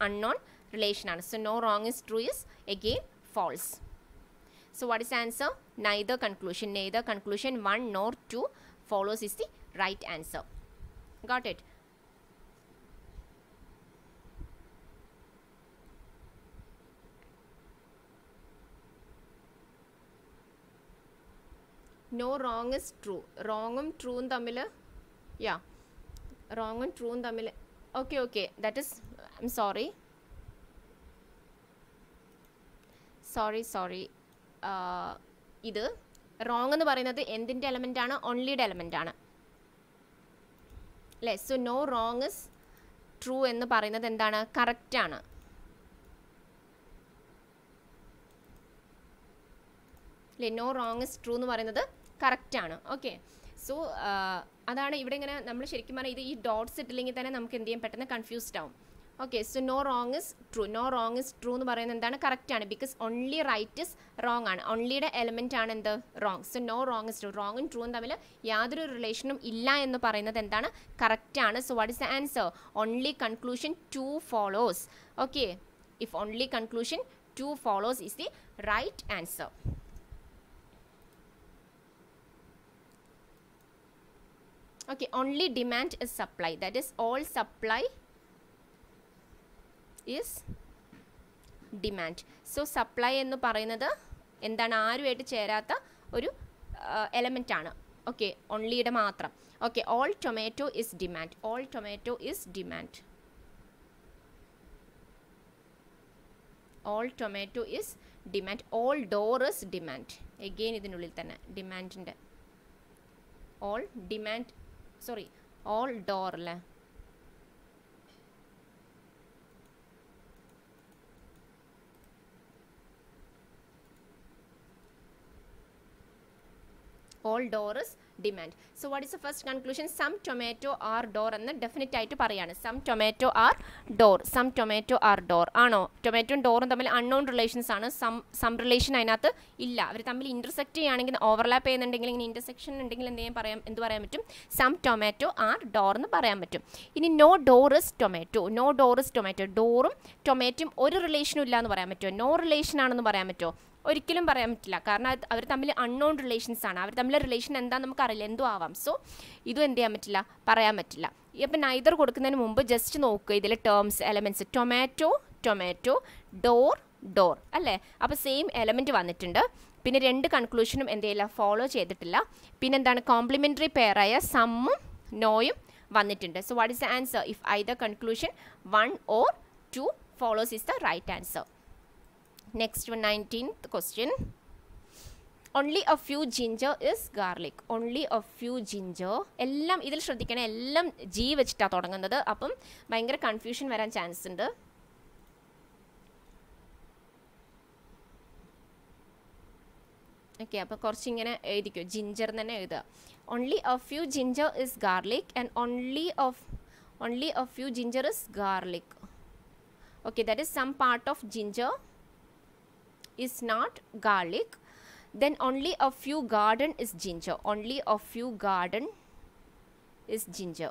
അൺനോൺ റിലേഷനാണ്. So no wrong is true is again false. So what is the answer? Neither conclusion. Neither conclusion 1 nor 2 follows is the right answer. Got it? No wrong is true. Wrong um true തമ്മിൽ, yeah, wrong um true തമ്മിൽ. Okay, that is, I'm sorry. ഇത് wrong എന്ന് പറയുന്നത് എന്തിൻ്റെ element ആണ്? ഓൺലിയുടെ element ആണ് അല്ലേ? So no wrong is true എന്ന് പറയുന്നത് എന്താണ്? കറക്റ്റാണ്. അല്ലേ? നോ റോങ് ഇസ് ട്രൂ എന്ന് പറയുന്നത് കറക്റ്റാണ്. ഓക്കെ, സോ അതാണ് ഇവിടെ ഇങ്ങനെ നമ്മൾ ശരിക്കും പറഞ്ഞാൽ ഇത് ഈ ഡോട്ട്സ് ഇട്ടില്ലെങ്കിൽ തന്നെ നമുക്ക് എന്ത് ചെയ്യും, പെട്ടെന്ന് കൺഫ്യൂസ്ഡ് ആവും. Okay, so no wrong is true. No wrong is true എന്ന് പറയുന്നത് എന്താണ്? കറക്റ്റാണ്. Because only right is wrong ആണ്. ഓൺലിയുടെ എലമെൻ്റ് ആണ് എന്ത്? Wrong. So no wrong is true. റോങ്ങും ട്രൂവും തമ്മിൽ യാതൊരു റിലേഷനും ഇല്ല എന്ന് പറയുന്നത് എന്താണ്? കറക്റ്റാണ്. So what is the answer? Only conclusion 2 follows. Okay, if only conclusion 2 follows is the right answer. Okay, only demand is supply. That is, all supply is demand. So supply എന്ന് പറയുന്നത് എന്താണ്? ആരുമായിട്ട് ചേരാത്ത ഒരു എലമെൻ്റ് ആണ്. Okay, ഓൺലിയുടെ മാത്രം. Okay, all tomato is demand. All tomato is demand. All tomato is demand. All door is demand. Again ഇതിനുള്ളിൽ തന്നെ ഡിമാൻഡിൻ്റെ all demand, sorry, all door അല്ലേ? all door is demand. So what is the first conclusion? Some tomato are door എന്ന് definite ആയിട്ട് പറയാണ്. some tomato are door. some tomato are door ആണോ? ടൊമാറ്റോയും ഡോറും തമ്മിൽ unknown relations ആണ്. സം റിലേഷൻ അതിനകത്ത് ഇല്ല. അവർ തമ്മിൽ ഇൻ്റർസെക്റ്റ് ചെയ്യുകയാണെങ്കിൽ, ഓവർലാപ്പ് ചെയ്യുന്നുണ്ടെങ്കിൽ, ഇങ്ങനെ ഇൻ്റർസെക്ഷൻ ഉണ്ടെങ്കിൽ എന്ത് പറയാൻ പറ്റും? some tomato are door എന്ന് പറയാൻ പറ്റും. ഇനി no door is tomato. no door is tomato. ഡോറും ടൊമാറ്റോയും ഒരു റിലേഷനും ഇല്ല എന്ന് പറയാൻ പറ്റുമോ? നോ റിലേഷൻ ആണെന്ന് പറയാൻ പറ്റുമോ? ഒരിക്കലും പറയാൻ പറ്റില്ല. കാരണം അവർ തമ്മിൽ അൺനോൺ റിലേഷൻസ് ആണ്. അവർ തമ്മിൽ റിലേഷൻ എന്താണെന്ന് നമുക്കറിയില്ല, എന്തോ ആവാം. സോ ഇതും എന്ത് ചെയ്യാൻ പറ്റില്ല, പറയാൻ പറ്റില്ല. ഇപ്പം നൈദർ കൊടുക്കുന്നതിന് മുമ്പ് ജസ്റ്റ് നോക്കുക ഇതിലെ terms, elements. Tomato, tomato, door, door അല്ലേ? അപ്പോൾ സെയിം എലമെൻറ്റ് വന്നിട്ടുണ്ട്. പിന്നെ രണ്ട് കൺക്ലൂഷനും എന്ത് ചെയ്യില്ല, ഫോളോ ചെയ്തിട്ടില്ല. പിന്നെന്താണ്? കോംപ്ലിമെൻ്ററി പെയറായ സമ്മും നോയും വന്നിട്ടുണ്ട്. So what is the answer? If either conclusion 1 or 2 follows is the right answer. Next one, 19th question. Only a few ginger is garlic. Only a few ginger. എല്ലാം ഇതിൽ ശ്രദ്ധിക്കണം, എല്ലാം ജി വെച്ചിട്ടാണ് തുടങ്ങുന്നത്. അപ്പം ഭയങ്കര കൺഫ്യൂഷൻ വരാൻ ചാൻസ് ഉണ്ട്. ഓക്കെ, അപ്പോൾ കുറച്ചിങ്ങനെ എഴുതിക്കോ, ജിഞ്ചർ തന്നെ എഴുതുക. Only a few ginger is garlic and only a few ginger is garlic. Okay, that is some part of ginger is not garlic. Then only a few garden is ginger. Only a few garden is ginger.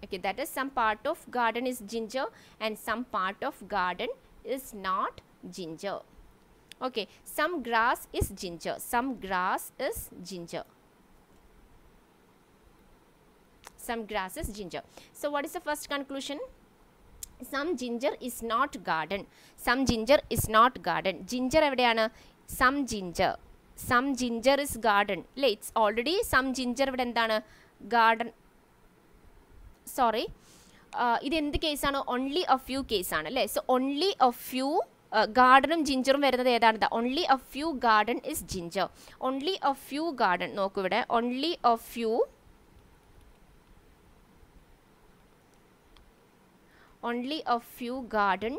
Okay, that is some part of garden is ginger and some part of garden is not ginger. Okay, some grass is ginger. Some grass is ginger. Some grass is ginger. So what is the first conclusion? Some ginger is not garden. Some ginger is not garden. Ginger എവിടെയാണ്? Some ginger. Some ginger is garden. അല്ലേ, it's already some ginger ഇവിടെ എന്താണ്? Garden. Sorry, ഇത് എന്ത് കേസാണ്? Only a few കേസാണ് അല്ലേ. So only a few ഗാർഡനും ജിഞ്ചറും വരുന്നത് ഏതാണ്? Only a few garden is ginger. Only a few garden നോക്കൂ ഇവിടെ. Only a few garden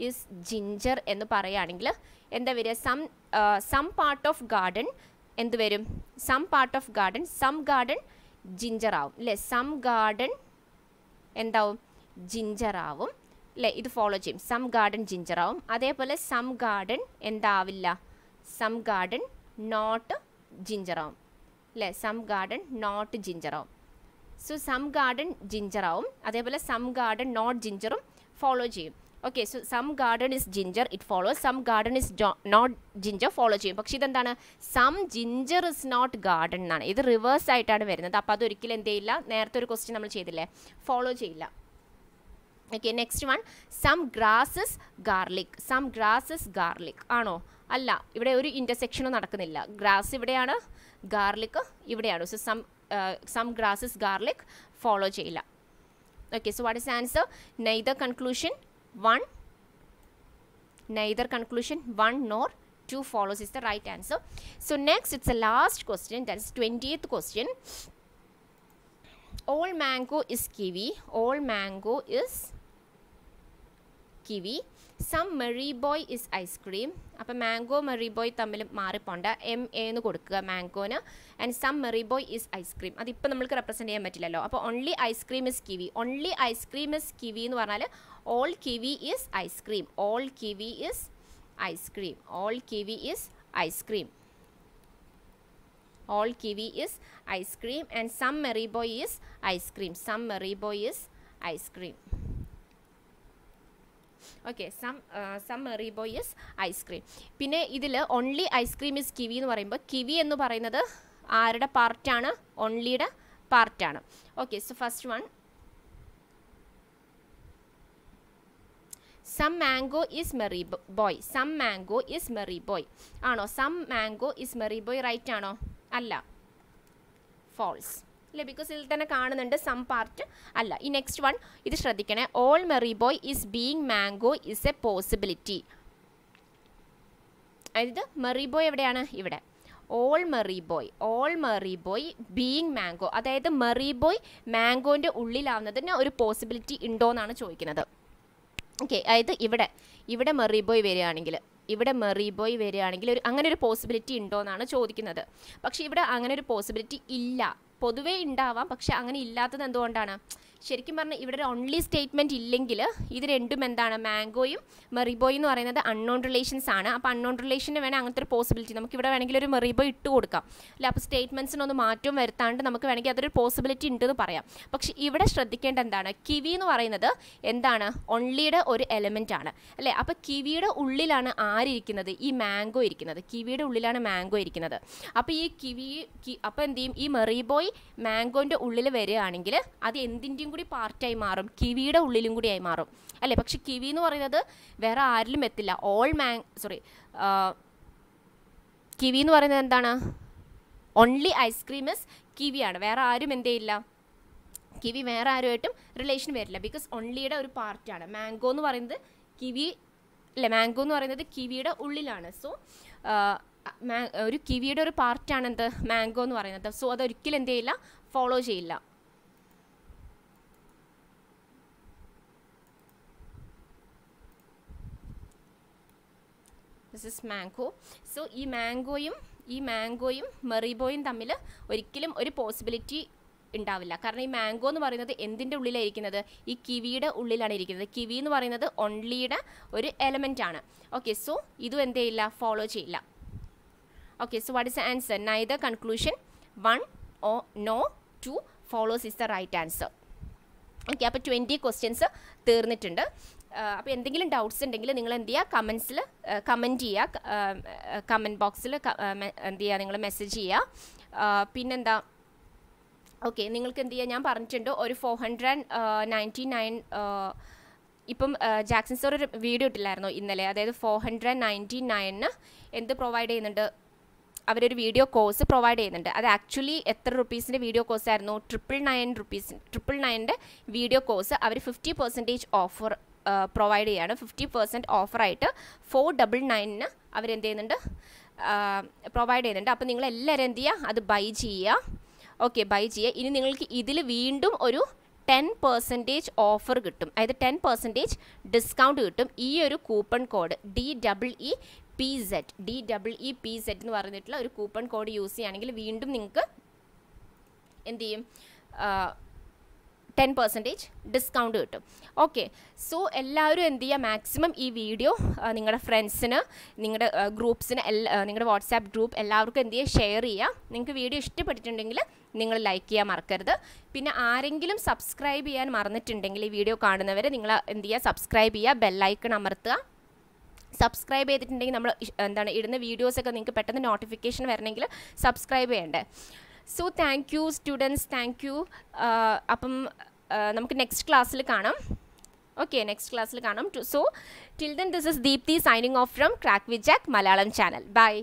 is ginger എന്ന് പറയുകയാണെങ്കിൽ എന്താ വരിക? സം പാർട്ട് ഓഫ് ഗാർഡൻ എന്ത് വരും? Some part of garden, some garden ginger ആവും അല്ലേ. സം ഗാർഡൻ എന്താവും? ജിഞ്ചർ ആവും അല്ലേ. ഇത് ഫോളോ ചെയ്യും. സം ഗാർഡൻ ജിഞ്ചർ ആവും. അതേപോലെ സം ഗാർഡൻ എന്താവില്ല? സം ഗാർഡൻ നോട്ട് ജിഞ്ചർ ആവും അല്ലേ. സം ഗാർഡൻ നോട്ട് ജിഞ്ചർ ആവും. സോ സം ഗാർഡൻ ജിഞ്ചർ ആവും. അതേപോലെ സം ഗാർഡൻ നോട്ട് ജിഞ്ചറും ഫോളോ ചെയ്യും. Okay, so some garden is ginger, it follows. Some garden is not ginger follow ചെയ്യും. പക്ഷേ ഇതെന്താണ്? Some ginger is not garden എന്നാണ്. ഇത് റിവേഴ്സ് ആയിട്ടാണ് വരുന്നത്. അപ്പോൾ അതൊരിക്കലും എന്ത് ചെയ്യില്ല? നേരത്തെ ഒരു ക്വസ്റ്റ്യൻ നമ്മൾ ചെയ്തില്ലേ, ഫോളോ ചെയ്യില്ല. Okay, next one. Some grass is garlic. Some grass is garlic ആണോ? അല്ല, ഇവിടെ ഒരു ഇൻ്റർസെക്ഷനും നടക്കുന്നില്ല. ഗ്രാസ് ഇവിടെയാണ്, ഗാർലിക് ഇവിടെയാണ്. So some grass is garlic follow ചെയ്യില്ല. Okay, so what is answer? Neither conclusion 1, neither conclusion 1 nor 2 follows is the right answer. So next, it's the last question, that is 20th question. All mango is kiwi. All mango is kiwi. Some Mary boy is ice cream. അപ്പോൾ mango merry boy തമ്മിൽ മാറിപ്പോണ്ട, എന്ന് കൊടുക്കുക മാംഗോന്. And some merry boy is ice cream. അതിപ്പോൾ നമ്മൾക്ക് represent ചെയ്യാൻ പറ്റില്ലല്ലോ. അപ്പോൾ only ice cream is kiwi. Only ice cream is kiwi എന്ന് പറഞ്ഞാൽ all kiwi is ice cream. All kiwi is ice cream. All kiwi is ice cream. All kiwi is ice cream and some Mary boy is ice cream. Some Mary boy is ice cream. Okay, some Mary boy is ice cream. പിന്നെ ഇതിൽ only ice cream is kiwi എന്ന് പറയുമ്പോൾ kiwi എന്ന് പറയുന്നത് ആരുടെ പാർട്ടാണ്? ഓൺലിയുടെ പാർട്ടാണ്. Okay, so first one. Some mango is Mary boy. Some mango is Mary boy. ആണോ? Some mango is Mary boy right ആണോ? അല്ല, ഫോൾസ് അല്ലേ. ബിക്കോസ് ഇതിൽ തന്നെ കാണുന്നുണ്ട് സം പാർട്ട് അല്ല. ഈ നെക്സ്റ്റ് വൺ ഇത് ശ്രദ്ധിക്കണേ. All Mary boy is being mango is a possibility. അതായത് മെറി ബോയ് എവിടെയാണ്? ഇവിടെ. All Mary boy being mango, അതായത് മെറി ബോയ് മാംഗോൻ്റെ ഉള്ളിലാവുന്നതിന് ഒരു പോസിബിലിറ്റി ഉണ്ടോ എന്നാണ് ചോദിക്കുന്നത്. ഓക്കെ, അതായത് ഇവിടെ മെറി ബോയ് വരികയാണെങ്കിൽ, ഒരു അങ്ങനെ ഒരു പോസിബിലിറ്റി ഉണ്ടോ എന്നാണ് ചോദിക്കുന്നത്. പക്ഷേ ഇവിടെ അങ്ങനെ ഒരു പോസിബിലിറ്റി ഇല്ല. പൊതുവേ ഉണ്ടാവാം, പക്ഷെ അങ്ങനെ ഇല്ലാത്തത് എന്തുകൊണ്ടാണ്? ശരിക്കും പറഞ്ഞാൽ ഇവിടെ ഒരു ഓൺലി സ്റ്റേറ്റ്മെൻറ്റ് ഇല്ലെങ്കിൽ ഇത് രണ്ടും എന്താണ്? മാംഗോയും മെറിബോയ് എന്ന് പറയുന്നത് അൺനോൺ റിലേഷൻസ് ആണ്. അപ്പോൾ അൺനോൺ റിലേഷന് വേണേൽ അങ്ങനത്തെ ഒരു പോസിബിലിറ്റി നമുക്കിവിടെ വേണമെങ്കിൽ ഒരു മെറിബോയ് ഇട്ട് കൊടുക്കാം അല്ല. അപ്പോൾ സ്റ്റേറ്റ്മെൻറ്റ്സിനൊന്ന് മാറ്റവും വരുത്താണ്ട് നമുക്ക് വേണമെങ്കിൽ അതൊരു പോസിബിലിറ്റി ഉണ്ടെന്ന് പറയാം. പക്ഷേ ഇവിടെ ശ്രദ്ധിക്കേണ്ട എന്താണ്? കിവി എന്ന് പറയുന്നത് എന്താണ്? ഓൺലിയുടെ ഒരു എലമെൻ്റ് ആണ് അല്ലേ. അപ്പോൾ കിവിയുടെ ഉള്ളിലാണ് ആരിയ്ക്കുന്നത്? ഈ മാംഗോ ഇരിക്കുന്നത്. കിവിയുടെ ഉള്ളിലാണ് മാംഗോ ഇരിക്കുന്നത്. അപ്പോൾ ഈ അപ്പോൾ എന്ത് ചെയ്യും? ഈ മെറിബോയ് മാംഗോൻ്റെ ഉള്ളിൽ വരികയാണെങ്കിൽ അത് എന്തിൻ്റെയും കൂടി പാർട്ടായി മാറും? കിവിയുടെ ഉള്ളിലും കൂടി ആയി മാറും അല്ലേ. പക്ഷെ കിവി എന്ന് പറയുന്നത് വേറെ ആരിലും എത്തില്ല. കിവി എന്ന് പറയുന്നത് എന്താണ്? ഓൺലി ഐസ്ക്രീം ഇസ് കിവിയാണ്. വേറെ ആരും എന്ത് ചെയ്യില്ല? കിവി വേറെ ആരുമായിട്ടും റിലേഷൻ വരില്ല. ബിക്കോസ് ഓൺലിയുടെ ഒരു പാർട്ടാണ്. മാംഗോ എന്ന് പറയുന്നത് മാംഗോ എന്ന് പറയുന്നത് കിവിയുടെ ഉള്ളിലാണ്. സോ ഒരു കിവിയുടെ ഒരു പാർട്ടാണ് എന്ത്? മാംഗോ എന്ന് പറയുന്നത്. സോ അതൊരിക്കലും എന്ത് ചെയ്യില്ല? ഫോളോ ചെയ്യില്ല. This is mango. സോ ഈ മാംഗോയും മെറിബോയും തമ്മിൽ ഒരിക്കലും ഒരു പോസിബിലിറ്റി ഉണ്ടാവില്ല. കാരണം ഈ മാംഗോ എന്ന് പറയുന്നത് എന്തിൻ്റെ ഉള്ളിലായിരിക്കുന്നത്? ഈ കിവിയുടെ ഉള്ളിലാണ് ഇരിക്കുന്നത്. കിവി എന്ന് പറയുന്നത് ഓൺലിയുടെ ഒരു എലമെൻ്റ് ആണ്. ഓക്കെ, സോ ഇതും എന്ത് ചെയ്യില്ല? ഫോളോ ചെയ്യില്ല. Okay, so what is the answer? Neither conclusion 1 or no 2 follows is the right answer. Okay, അപ്പോൾ 20 ക്വസ്റ്റ്യൻസ് തീർന്നിട്ടുണ്ട്. അപ്പോൾ എന്തെങ്കിലും ഡൗട്ട്സ് ഉണ്ടെങ്കിൽ നിങ്ങൾ എന്ത് ചെയ്യുക, കമൻസിൽ കമൻറ്റ് ചെയ്യുക, കമൻറ്റ് ബോക്സിൽ എന്ത് ചെയ്യുക, നിങ്ങൾ മെസ്സേജ് ചെയ്യുക. പിന്നെന്താ, ഓക്കെ, നിങ്ങൾക്ക് എന്ത് ചെയ്യുക, ഞാൻ പറഞ്ഞിട്ടുണ്ട് ഒരു 499 ഇപ്പം ജാക്സൺ സാർ ഒരു വീഡിയോ ഇട്ടില്ലായിരുന്നോ ഇന്നലെ, അതായത് 499 എന്ത് പ്രൊവൈഡ് ചെയ്യുന്നുണ്ട്, അവരൊരു വീഡിയോ കോഴ്സ് പ്രൊവൈഡ് ചെയ്യുന്നുണ്ട്. അത് ആക്ച്വലി എത്ര റുപ്പീസിൻ്റെ വീഡിയോ കോഴ്സ് ആയിരുന്നു, 999 വീഡിയോ കോഴ്സ് അവർ 50% ഓഫർ പ്രൊവൈഡ് ചെയ്യുകയാണ്. 50% ഓഫറായിട്ട് 499 അവരെന്ത് ചെയ്യുന്നുണ്ട്, പ്രൊവൈഡ് ചെയ്യുന്നുണ്ട്. അപ്പോൾ നിങ്ങൾ എല്ലാവരും എന്ത് ചെയ്യുക, അത് ബൈ ചെയ്യുക. ഓക്കെ, ബൈ ചെയ്യുക. ഇനി നിങ്ങൾക്ക് ഇതിൽ വീണ്ടും ഒരു 10% ഓഫർ കിട്ടും, അതായത് 10% ഡിസ്കൗണ്ട് കിട്ടും. ഈ ഒരു കൂപ്പൺ കോഡ് DEEPZ എന്ന് പറഞ്ഞിട്ടുള്ള ഒരു കൂപ്പൺ കോഡ് യൂസ് ചെയ്യുകയാണെങ്കിൽ വീണ്ടും നിങ്ങൾക്ക് എന്ത് ചെയ്യും, 10% ഡിസ്കൗണ്ട് കിട്ടും. ഓക്കെ, സോ എല്ലാവരും എന്ത് ചെയ്യുക, മാക്സിമം ഈ വീഡിയോ നിങ്ങളുടെ ഫ്രണ്ട്സിന്, നിങ്ങളുടെ ഗ്രൂപ്പ്സിന്, നിങ്ങളുടെ വാട്സാപ്പ് ഗ്രൂപ്പ് എല്ലാവർക്കും എന്ത് ചെയ്യുക, ഷെയർ ചെയ്യുക. നിങ്ങൾക്ക് വീഡിയോ ഇഷ്ടപ്പെട്ടിട്ടുണ്ടെങ്കിൽ നിങ്ങൾ ലൈക്ക് ചെയ്യാൻ മറക്കരുത്. പിന്നെ ആരെങ്കിലും സബ്സ്ക്രൈബ് ചെയ്യാൻ മറന്നിട്ടുണ്ടെങ്കിൽ ഈ വീഡിയോ കാണുന്നവരെ നിങ്ങൾ എന്ത് ചെയ്യുക, സബ്സ്ക്രൈബ് ചെയ്യുക, ബെല്ലൈക്കൺ അമർത്തുക. സബ്സ്ക്രൈബ് ചെയ്തിട്ടുണ്ടെങ്കിൽ നമ്മൾ എന്താണ് ഇടുന്ന വീഡിയോസൊക്കെ നിങ്ങൾക്ക് പെട്ടെന്ന് നോട്ടിഫിക്കേഷൻ വരണമെങ്കിൽ സബ്സ്ക്രൈബ് ചെയ്യണ്ടേ. So thank you students, thank you. അപ്പം നമുക്ക് നെക്സ്റ്റ് ക്ലാസ്സിൽ കാണാം. ഓക്കെ, നെക്സ്റ്റ് ക്ലാസ്സിൽ കാണാം. So till then this is Deepthi signing off from crack with Jack Malayalam channel. By.